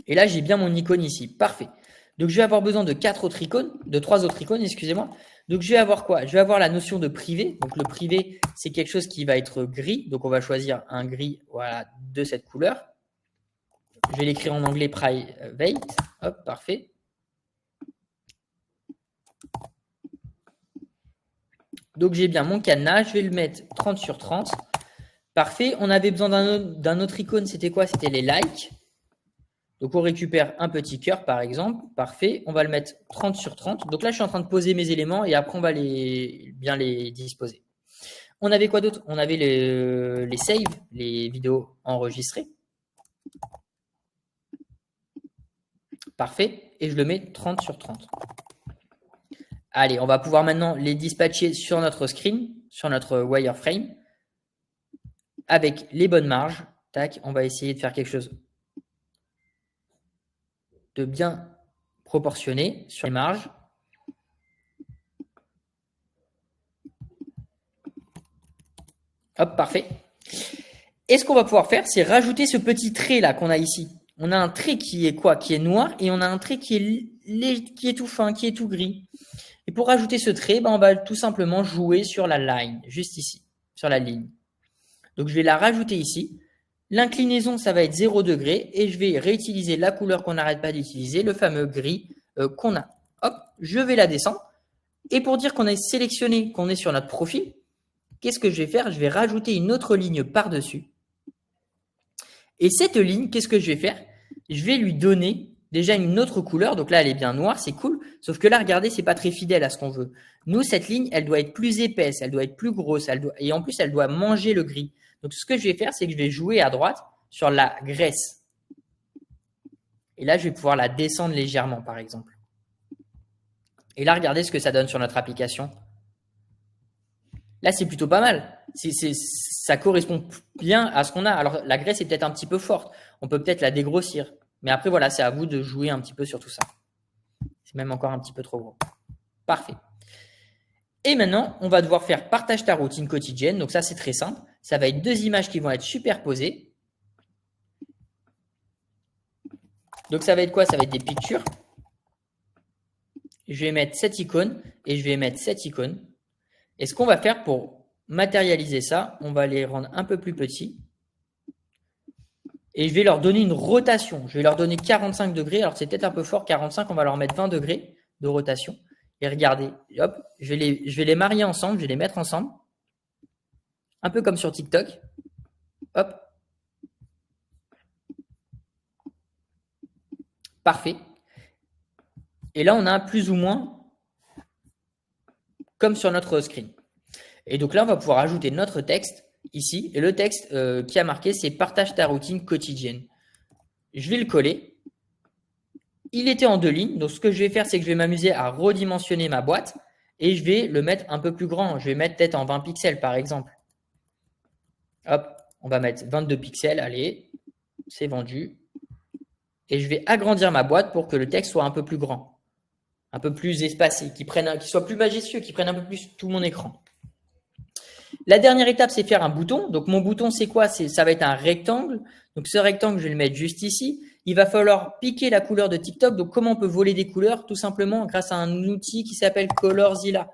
Et là, j'ai bien mon icône ici. Parfait. Donc, je vais avoir besoin de 3 autres icônes, excusez-moi. Donc, je vais avoir quoi? Je vais avoir la notion de privé. Donc, le privé, c'est quelque chose qui va être gris. Donc, on va choisir un gris, voilà, de cette couleur. Je vais l'écrire en anglais private. Hop, parfait. Donc, j'ai bien mon cadenas. Je vais le mettre 30 sur 30. Parfait. On avait besoin d'un autre icône. C'était quoi? C'était les likes. Donc, on récupère un petit cœur, par exemple. Parfait. On va le mettre 30 sur 30. Donc là, je suis en train de poser mes éléments et après, on va bien les disposer. On avait quoi d'autre? On avait les saves, les vidéos enregistrées. Parfait. Et je le mets 30 sur 30. Allez, on va pouvoir maintenant les dispatcher sur notre screen, sur notre wireframe. avec les bonnes marges. Tac, on va essayer de faire quelque chose de bien proportionné sur les marges. Hop, parfait. Et ce qu'on va pouvoir faire, c'est rajouter ce petit trait là qu'on a ici. On a un trait qui est quoi? Qui est noir et on a un trait qui est tout fin, qui est tout gris. Et pour rajouter ce trait, on va tout simplement jouer sur la line, juste ici, sur la ligne. Donc je vais la rajouter ici. L'inclinaison, ça va être 0 degré et je vais réutiliser la couleur qu'on n'arrête pas d'utiliser, le fameux gris qu'on a. Hop, je vais la descendre. Et pour dire qu'on a sélectionné, qu'on est sur notre profil, qu'est-ce que je vais faire? Je vais rajouter une autre ligne par-dessus. Et cette ligne, qu'est-ce que je vais faire? Je vais lui donner déjà une autre couleur. Donc là, elle est bien noire, c'est cool. Sauf que là, regardez, c'est pas très fidèle à ce qu'on veut. Nous, cette ligne, elle doit être plus épaisse, elle doit être plus grosse, et en plus, elle doit manger le gris. Donc, ce que je vais faire, c'est que je vais jouer à droite sur la graisse. Et là, je vais pouvoir la descendre légèrement, par exemple. Et là, regardez ce que ça donne sur notre application. Là, c'est plutôt pas mal. Ça correspond bien à ce qu'on a. Alors, la graisse est peut-être un petit peu forte. On peut peut-être la dégrossir. Mais après, voilà, c'est à vous de jouer un petit peu sur tout ça. C'est même encore un petit peu trop gros. Parfait. Et maintenant, on va devoir faire partage ta routine quotidienne. Donc ça, c'est très simple. Ça va être deux images qui vont être superposées. Donc ça va être quoi? Ça va être des pictures. Je vais mettre cette icône et je vais mettre cette icône. Et ce qu'on va faire pour matérialiser ça, on va les rendre un peu plus petits. Et je vais leur donner une rotation. Je vais leur donner 45 degrés. Alors, c'est peut-être un peu fort, 45. On va leur mettre 20 degrés de rotation. Et regardez, hop, je vais les marier ensemble. Je vais les mettre ensemble. Un peu comme sur TikTok. Hop. Parfait. Et là, on a plus ou moins comme sur notre screen. Et donc là, on va pouvoir ajouter notre texte ici. Et le texte qui a marqué, c'est « Partage ta routine quotidienne ». Je vais le coller. Il était en 2 lignes. Donc, ce que je vais faire, c'est que je vais m'amuser à redimensionner ma boîte et je vais le mettre un peu plus grand. Je vais mettre peut-être en 20 pixels, par exemple. Hop, on va mettre 22 pixels. Allez, c'est vendu. Et je vais agrandir ma boîte pour que le texte soit un peu plus grand, un peu plus espacé, qu'il soit plus majestueux, qu'il prenne un peu plus tout mon écran. La dernière étape, c'est faire un bouton. Donc, mon bouton, c'est quoi? Ça va être un rectangle. Donc, ce rectangle, je vais le mettre juste ici. Il va falloir piquer la couleur de TikTok. Donc, comment on peut voler des couleurs? Tout simplement grâce à un outil qui s'appelle Colorzilla.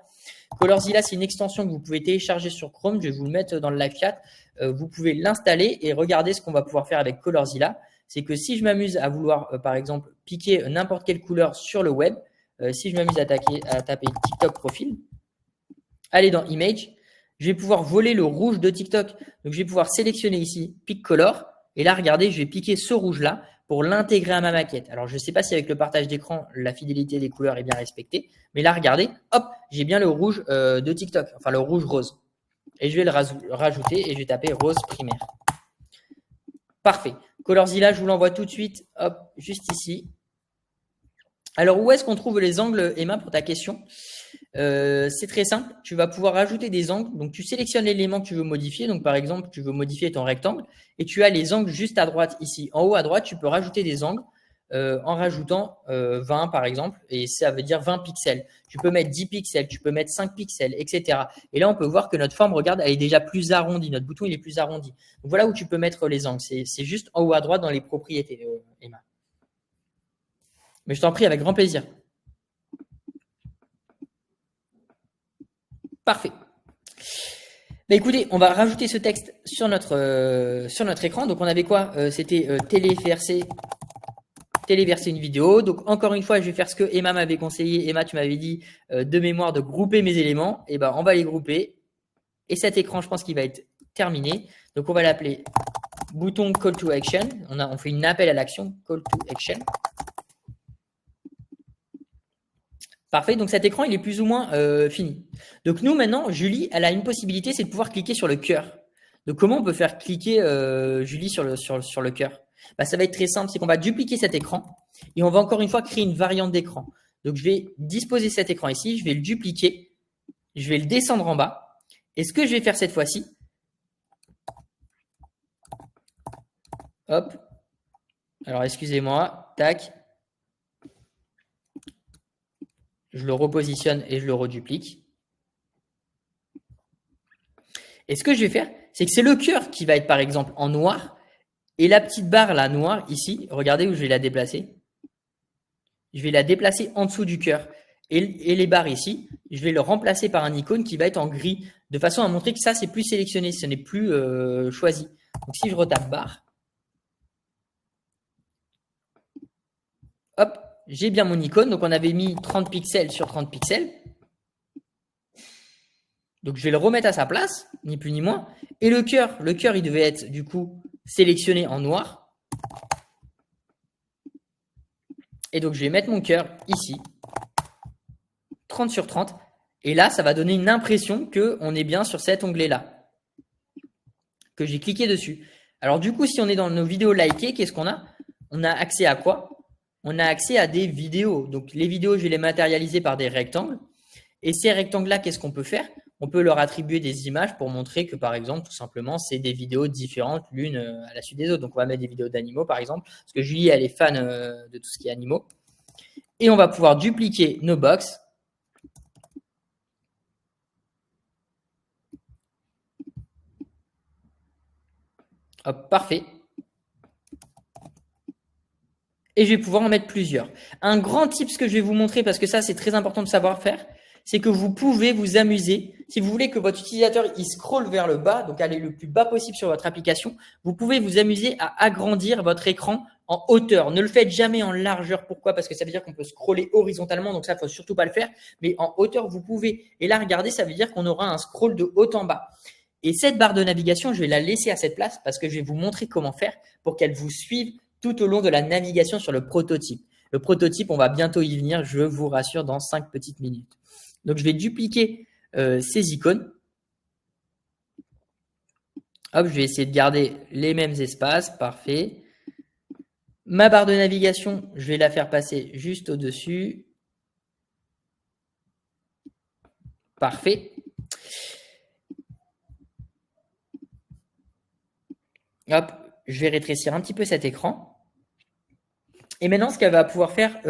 Colorzilla, c'est une extension que vous pouvez télécharger sur Chrome. Je vais vous le mettre dans le live chat. Vous pouvez l'installer et regarder ce qu'on va pouvoir faire avec Colorzilla. C'est que si je m'amuse à vouloir, par exemple, piquer n'importe quelle couleur sur le web, si je m'amuse à taper TikTok profil, allez dans Image, je vais pouvoir voler le rouge de TikTok. Donc, je vais pouvoir sélectionner ici Pick Color. Et là, regardez, je vais piquer ce rouge-là pour l'intégrer à ma maquette. Alors, je ne sais pas si avec le partage d'écran, la fidélité des couleurs est bien respectée. Mais là, regardez, hop, j'ai bien le rouge de TikTok. Enfin, le rouge rose. Et je vais le rajouter et je vais taper rose primaire. Parfait. Colorzilla, je vous l'envoie tout de suite. Hop, juste ici. Alors, où est-ce qu'on trouve les angles, Emma, pour ta question? C'est très simple. Tu vas pouvoir ajouter des angles. Donc, tu sélectionnes l'élément que tu veux modifier. Donc, par exemple, tu veux modifier ton rectangle et tu as les angles juste à droite ici. En haut à droite, tu peux rajouter des angles en rajoutant 20 par exemple. Et ça veut dire 20 pixels. Tu peux mettre 10 pixels, tu peux mettre 5 pixels, etc. Et là, on peut voir que notre forme, regarde, elle est déjà plus arrondie. Notre bouton, il est plus arrondi. Donc, voilà où tu peux mettre les angles. C'est juste en haut à droite dans les propriétés, Emma. Mais je t'en prie, avec grand plaisir. Parfait. Bah écoutez, on va rajouter ce texte sur notre écran. Donc, on avait quoi? C'était téléverser une vidéo. Donc, encore une fois, je vais faire ce que Emma m'avait conseillé. Emma, tu m'avais dit de mémoire de grouper mes éléments. Et ben, on va les grouper. Et cet écran, je pense qu'il va être terminé. Donc, on va l'appeler bouton Call to Action. On fait une appel à l'action, Call to Action. Parfait, donc cet écran, il est plus ou moins fini. Donc nous, maintenant, Julie, elle a une possibilité, c'est de pouvoir cliquer sur le cœur. Donc comment on peut faire cliquer Julie sur le cœur? Bah, ça va être très simple, c'est qu'on va dupliquer cet écran et on va encore une fois créer une variante d'écran. Donc je vais disposer cet écran ici, je vais le dupliquer, je vais le descendre en bas. Et ce que je vais faire cette fois-ci, Hop. Alors, excusez-moi. Tac. Je le repositionne et je le reduplique. Et ce que je vais faire, c'est que c'est le cœur qui va être, par exemple, en noir. Et la petite barre, là, noire, ici, regardez où je vais la déplacer. Je vais la déplacer en dessous du cœur. Et les barres ici, je vais le remplacer par un icône qui va être en gris, de façon à montrer que ça, c'est plus sélectionné, ce n'est plus choisi. Donc, si je retape barre, hop, j'ai bien mon icône. Donc, on avait mis 30 pixels sur 30 pixels. Donc, je vais le remettre à sa place, ni plus ni moins. Et le cœur, il devait être, du coup, sélectionné en noir. Et donc, je vais mettre mon cœur ici, 30 sur 30. Et là, ça va donner une impression qu'on est bien sur cet onglet-là, que j'ai cliqué dessus. Alors, du coup, si on est dans nos vidéos likées, qu'est-ce qu'on a? On a accès à quoi? On a accès à des vidéos. Donc, les vidéos, je vais les matérialiser par des rectangles. Et ces rectangles-là, qu'est-ce qu'on peut faire? On peut leur attribuer des images pour montrer que, par exemple, tout simplement, c'est des vidéos différentes l'une à la suite des autres. Donc, on va mettre des vidéos d'animaux, par exemple, parce que Julie, elle est fan de tout ce qui est animaux. Et on va pouvoir dupliquer nos box. Hop, parfait. Et je vais pouvoir en mettre plusieurs. Un grand tip, ce que je vais vous montrer, parce que ça, c'est très important de savoir faire, c'est que vous pouvez vous amuser. Si vous voulez que votre utilisateur il scrolle vers le bas, donc aller le plus bas possible sur votre application, vous pouvez vous amuser à agrandir votre écran en hauteur. Ne le faites jamais en largeur. Pourquoi? Parce que ça veut dire qu'on peut scroller horizontalement, donc ça, il ne faut surtout pas le faire. Mais en hauteur, vous pouvez. Et là, regardez, ça veut dire qu'on aura un scroll de haut en bas. Et cette barre de navigation, je vais la laisser à cette place parce que je vais vous montrer comment faire pour qu'elle vous suive tout au long de la navigation sur le prototype. Le prototype, on va bientôt y venir, je vous rassure, dans 5 petites minutes. Donc, je vais dupliquer ces icônes. Hop, je vais essayer de garder les mêmes espaces. Parfait. Ma barre de navigation, je vais la faire passer juste au-dessus. Parfait. Hop, je vais rétrécir un petit peu cet écran. Et maintenant, ce qu'elle va pouvoir faire,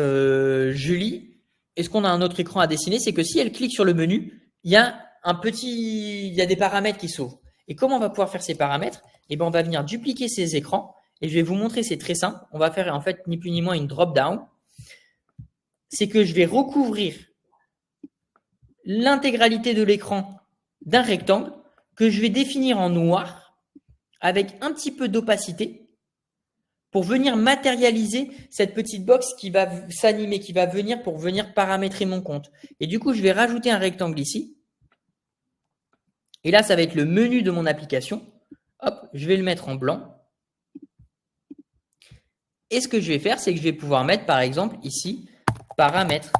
Julie, est-ce qu'on a un autre écran à dessiner? C'est que si elle clique sur le menu, il y a des paramètres qui s'ouvrent. Et comment on va pouvoir faire ces paramètres? Eh ben, on va venir dupliquer ces écrans. Et je vais vous montrer, c'est très simple. On va faire en fait ni plus ni moins une drop-down. C'est que je vais recouvrir l'intégralité de l'écran d'un rectangle que je vais définir en noir avec un petit peu d'opacité pour venir matérialiser cette petite box qui va s'animer, qui va venir pour venir paramétrer mon compte. Et du coup, je vais rajouter un rectangle ici. Et là, ça va être le menu de mon application. Hop, je vais le mettre en blanc. Et ce que je vais faire, c'est que je vais pouvoir mettre, par exemple, ici, paramètres.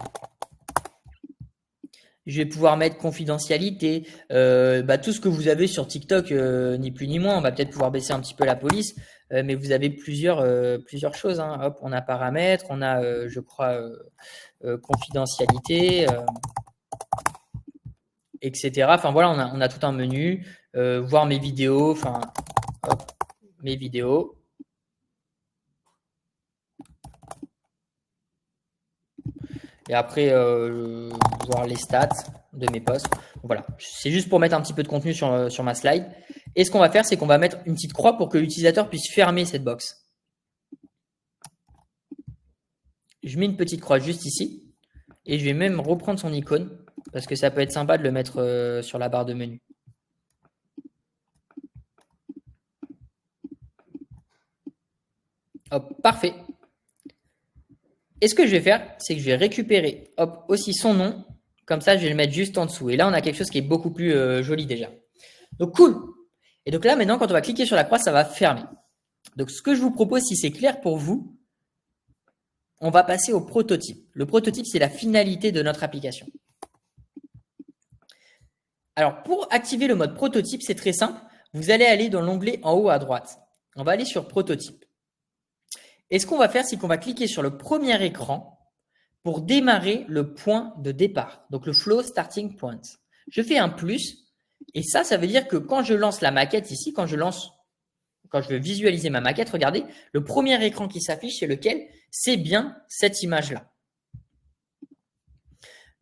Je vais pouvoir mettre confidentialité, tout ce que vous avez sur TikTok, ni plus ni moins. On va peut-être pouvoir baisser un petit peu la police, mais vous avez plusieurs choses. Hein. Hop, on a paramètres, on a, je crois, confidentialité, etc. Enfin voilà, on a tout un menu, voir mes vidéos, enfin, hop, mes vidéos. Et après, voir les stats de mes posts. Voilà, c'est juste pour mettre un petit peu de contenu sur ma slide. Et ce qu'on va faire, c'est qu'on va mettre une petite croix pour que l'utilisateur puisse fermer cette box. Je mets une petite croix juste ici. Et je vais même reprendre son icône parce que ça peut être sympa de le mettre sur la barre de menu. Hop, parfait. Et ce que je vais faire, c'est que je vais récupérer aussi son nom. Comme ça, je vais le mettre juste en dessous. Et là, on a quelque chose qui est beaucoup plus joli déjà. Donc, cool. Et donc là, maintenant, quand on va cliquer sur la croix, ça va fermer. Donc, ce que je vous propose, si c'est clair pour vous, on va passer au prototype. Le prototype, c'est la finalité de notre application. Alors, pour activer le mode prototype, c'est très simple. Vous allez aller dans l'onglet en haut à droite. On va aller sur prototype. Et ce qu'on va faire, c'est qu'on va cliquer sur le premier écran pour démarrer le point de départ, donc le flow starting point. Je fais un plus et ça veut dire que quand je lance la maquette ici, quand je lance quand je veux visualiser ma maquette, regardez, le premier écran qui s'affiche, c'est lequel? C'est bien cette image-là.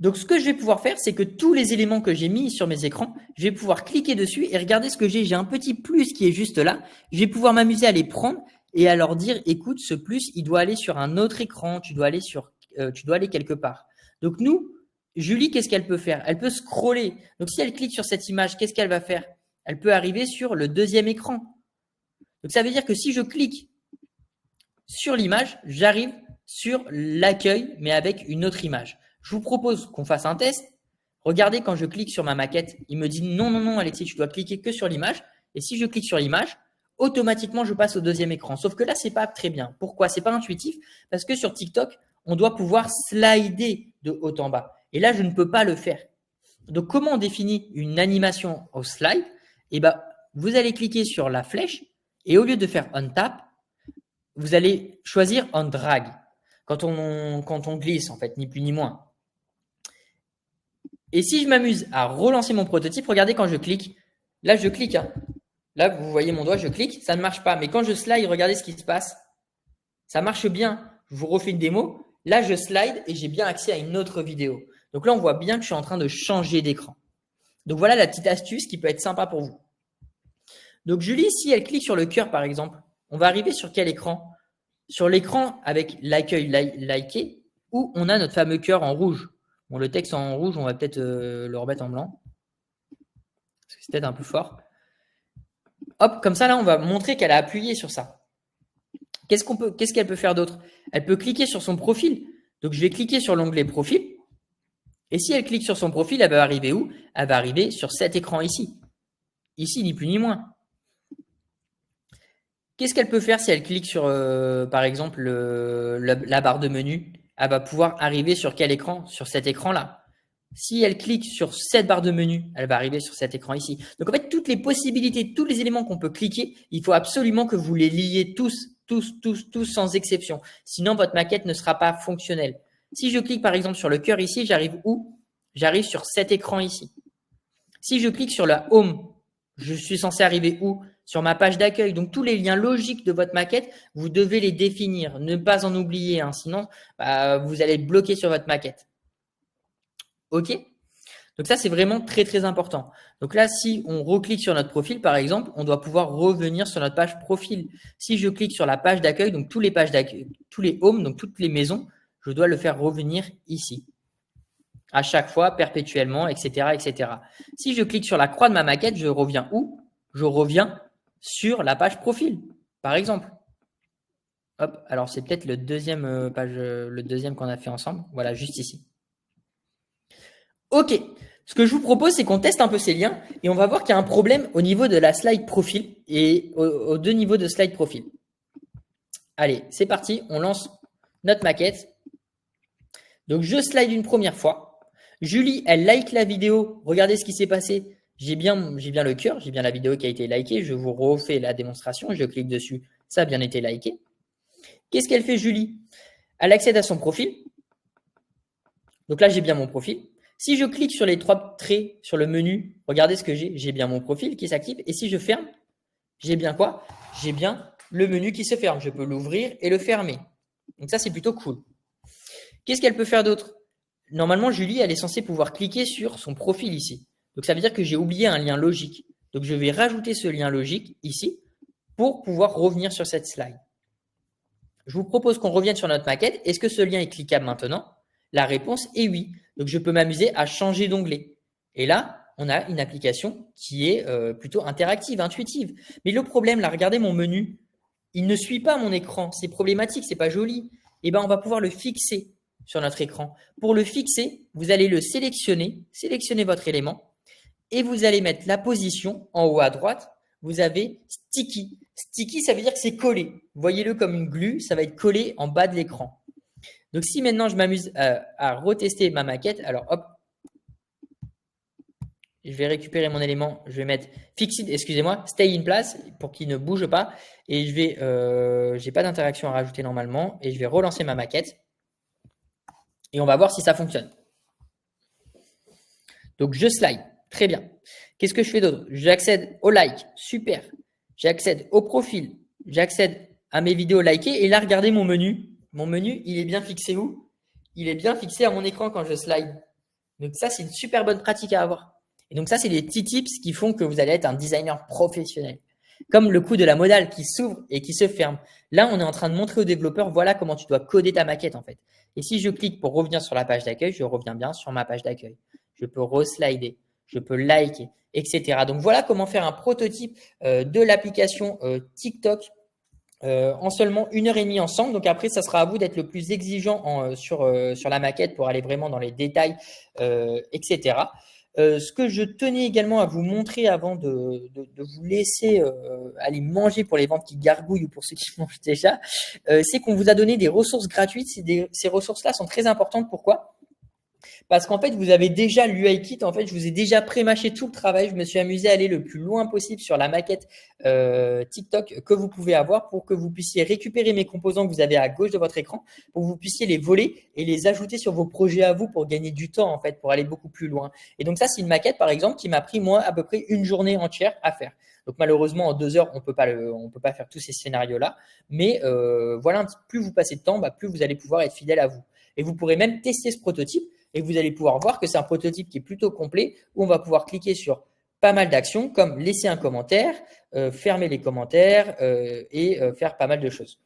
Donc, ce que je vais pouvoir faire, c'est que tous les éléments que j'ai mis sur mes écrans, je vais pouvoir cliquer dessus et regarder ce que j'ai. J'ai un petit plus qui est juste là. Je vais pouvoir m'amuser à les prendre et à leur dire, écoute, ce plus, il doit aller sur un autre écran. Tu dois aller quelque part. Donc, nous, Julie, qu'est-ce qu'elle peut faire? Elle peut scroller. Donc, si elle clique sur cette image, qu'est-ce qu'elle va faire? Elle peut arriver sur le deuxième écran. Donc, ça veut dire que si je clique sur l'image, j'arrive sur l'accueil, mais avec une autre image. Je vous propose qu'on fasse un test. Regardez, quand je clique sur ma maquette, il me dit non, non, non, Alexis, tu dois cliquer que sur l'image. Et si je clique sur l'image, automatiquement, je passe au deuxième écran. Sauf que là, c'est pas très bien. Pourquoi? C'est pas intuitif parce que sur TikTok, on doit pouvoir slider de haut en bas. Et là, je ne peux pas le faire. Donc, comment on définit une animation au slide? Eh ben, vous allez cliquer sur la flèche et au lieu de faire on tap, vous allez choisir on drag. Quand on glisse, en fait, ni plus ni moins. Et si je m'amuse à relancer mon prototype, regardez quand je clique. Là, je clique. Hein. Là, vous voyez mon doigt, je clique, ça ne marche pas. Mais quand je slide, regardez ce qui se passe. Ça marche bien. Je vous refais une démo. Là, je slide et j'ai bien accès à une autre vidéo. Donc là, on voit bien que je suis en train de changer d'écran. Donc voilà la petite astuce qui peut être sympa pour vous. Donc Julie, si elle clique sur le cœur, par exemple, on va arriver sur quel écran? Sur l'écran avec l'accueil liké où on a notre fameux cœur en rouge. Bon, le texte en rouge, on va peut-être le remettre en blanc. Parce que c'est peut-être un peu fort. Hop, comme ça, là, on va montrer qu'elle a appuyé sur ça. Qu'est-ce qu'elle peut faire d'autre? Elle peut cliquer sur son profil. Donc, je vais cliquer sur l'onglet profil. Et si elle clique sur son profil, elle va arriver où? Elle va arriver sur cet écran ici. Ici, ni plus ni moins. Qu'est-ce qu'elle peut faire si elle clique sur, par exemple, la barre de menu? Elle va pouvoir arriver sur quel écran? Sur cet écran-là. Si elle clique sur cette barre de menu, elle va arriver sur cet écran ici. Donc, en fait, toutes les possibilités, tous les éléments qu'on peut cliquer, il faut absolument que vous les liez tous, sans exception. Sinon, votre maquette ne sera pas fonctionnelle. Si je clique, par exemple, sur le cœur ici, j'arrive où? J'arrive sur cet écran ici. Si je clique sur la home, je suis censé arriver où? Sur ma page d'accueil. Donc, tous les liens logiques de votre maquette, vous devez les définir. Ne pas en oublier, hein, sinon, vous allez être bloqué sur votre maquette. OK? Donc, ça, c'est vraiment très, très important. Donc là, si on reclique sur notre profil, par exemple, on doit pouvoir revenir sur notre page profil. Si je clique sur la page d'accueil, donc tous les pages d'accueil, tous les homes, donc toutes les maisons, je dois le faire revenir ici. À chaque fois, perpétuellement, etc., etc. Si je clique sur la croix de ma maquette, je reviens où? Je reviens sur la page profil, par exemple. Hop, alors c'est peut-être le deuxième qu'on a fait ensemble. Voilà, juste ici. OK. Ce que je vous propose, c'est qu'on teste un peu ces liens et on va voir qu'il y a un problème au niveau de la slide profil et aux deux niveaux de slide profil. Allez, c'est parti. On lance notre maquette. Donc, je slide une première fois. Julie, elle like la vidéo. Regardez ce qui s'est passé. J'ai bien le cœur, j'ai bien la vidéo qui a été likée. Je vous refais la démonstration. Je clique dessus. Ça a bien été liké. Qu'est-ce qu'elle fait, Julie? Elle accède à son profil. Donc là, j'ai bien mon profil. Si je clique sur les trois traits sur le menu, regardez ce que j'ai. J'ai bien mon profil qui s'active. Et si je ferme, j'ai bien quoi? J'ai bien le menu qui se ferme. Je peux l'ouvrir et le fermer. Donc ça, c'est plutôt cool. Qu'est-ce qu'elle peut faire d'autre? Normalement, Julie, elle est censée pouvoir cliquer sur son profil ici. Donc ça veut dire que j'ai oublié un lien logique. Donc je vais rajouter ce lien logique ici pour pouvoir revenir sur cette slide. Je vous propose qu'on revienne sur notre maquette. Est-ce que ce lien est cliquable maintenant? La réponse est oui. Donc, je peux m'amuser à changer d'onglet. Et là, on a une application qui est plutôt interactive, intuitive. Mais le problème, là, regardez mon menu. Il ne suit pas mon écran. C'est problématique, c'est pas joli. Eh bien, on va pouvoir le fixer sur notre écran. Pour le fixer, vous allez le sélectionner votre élément et vous allez mettre la position en haut à droite. Vous avez sticky. Sticky, ça veut dire que c'est collé. Voyez-le comme une glue, ça va être collé en bas de l'écran. Donc, si maintenant je m'amuse à retester ma maquette, alors hop, je vais récupérer mon élément, je vais mettre fixed, excusez-moi, stay in place pour qu'il ne bouge pas. Et je vais, j'ai pas d'interaction à rajouter normalement et je vais relancer ma maquette. Et on va voir si ça fonctionne. Donc, je slide. Très bien. Qu'est-ce que je fais d'autre? J'accède au like. Super. j'accède au profil, j'accède à mes vidéos likées. Et là, regardez mon menu. Mon menu, il est bien fixé où? Il est bien fixé à mon écran quand je slide. Donc ça, c'est une super bonne pratique à avoir. Et donc ça, c'est les petits tips qui font que vous allez être un designer professionnel. Comme le coup de la modale qui s'ouvre et qui se ferme. Là, on est en train de montrer aux développeurs, voilà comment tu dois coder ta maquette en fait. Et si je clique pour revenir sur la page d'accueil, je reviens bien sur ma page d'accueil. Je peux reslider, je peux liker, etc. Donc voilà comment faire un prototype de l'application TikTok en seulement 1 heure et demie ensemble. Donc après, ça sera à vous d'être le plus exigeant sur la maquette pour aller vraiment dans les détails, etc. Ce que je tenais également à vous montrer avant de vous laisser aller manger pour les ventes qui gargouillent ou pour ceux qui mangent déjà, c'est qu'on vous a donné des ressources gratuites. Ces ressources-là sont très importantes. Pourquoi? Parce qu'en fait, vous avez déjà l'UI Kit. En fait, je vous ai déjà pré-mâché tout le travail. Je me suis amusé à aller le plus loin possible sur la maquette TikTok que vous pouvez avoir pour que vous puissiez récupérer mes composants que vous avez à gauche de votre écran, pour que vous puissiez les voler et les ajouter sur vos projets à vous pour gagner du temps, en fait, pour aller beaucoup plus loin. Et donc ça, c'est une maquette, par exemple, qui m'a pris, moi, à peu près une journée entière à faire. Donc malheureusement, en 2 heures, on peut pas faire tous ces scénarios-là. Mais voilà, plus vous passez de temps, plus vous allez pouvoir être fidèle à vous. Et vous pourrez même tester ce prototype et vous allez pouvoir voir que c'est un prototype qui est plutôt complet où on va pouvoir cliquer sur pas mal d'actions comme laisser un commentaire, fermer les commentaires et faire pas mal de choses.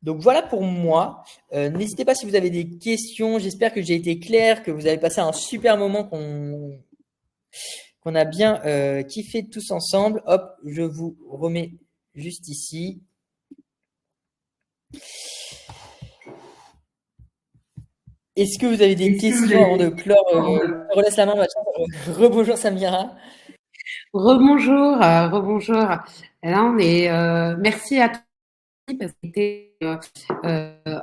Donc voilà pour moi. N'hésitez pas si vous avez des questions. J'espère que j'ai été clair, que vous avez passé un super moment qu'on a bien kiffé tous ensemble. Hop, je vous remets juste ici. Est-ce que vous avez des questions avant de clore? Je relaisse la main, rebonjour Samira. Rebonjour, rebonjour. Là, on est. Merci à toi parce que c'était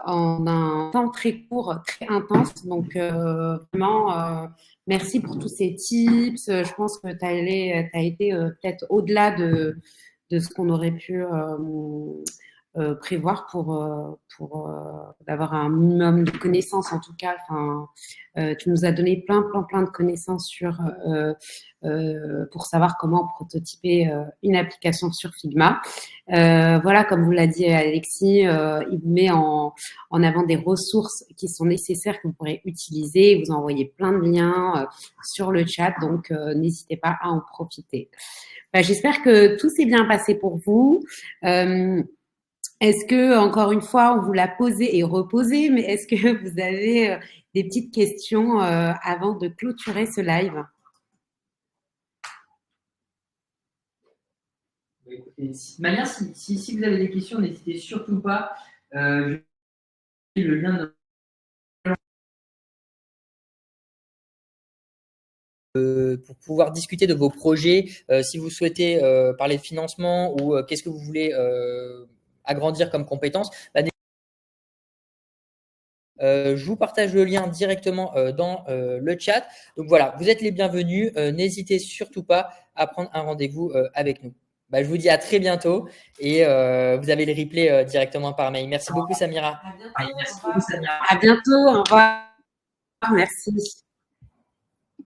en un temps très court, très intense. Donc, vraiment, merci pour tous ces tips. Je pense que tu as été peut-être au-delà de ce qu'on aurait pu prévoir pour d'avoir un minimum de connaissances en tout cas. Enfin, tu nous as donné plein de connaissances pour savoir comment prototyper une application sur Figma. Voilà, comme vous l'a dit Alexis, il vous met en avant des ressources qui sont nécessaires que vous pourrez utiliser. Vous envoyez plein de liens sur le chat, donc n'hésitez pas à en profiter. J'espère que tout s'est bien passé pour vous. Est-ce que, encore une fois, on vous l'a posé et reposé, mais est-ce que vous avez des petites questions avant de clôturer ce live? Écoutez, si vous avez des questions, n'hésitez surtout pas. Le lien pour pouvoir discuter de vos projets, si vous souhaitez parler de financement ou qu'est-ce que vous voulez agrandir comme compétences, je vous partage le lien directement dans le chat. Donc voilà, vous êtes les bienvenus. N'hésitez surtout pas à prendre un rendez-vous avec nous. Je vous dis à très bientôt et vous avez les replays directement par mail. Merci beaucoup Samira. À bientôt, au revoir. Merci.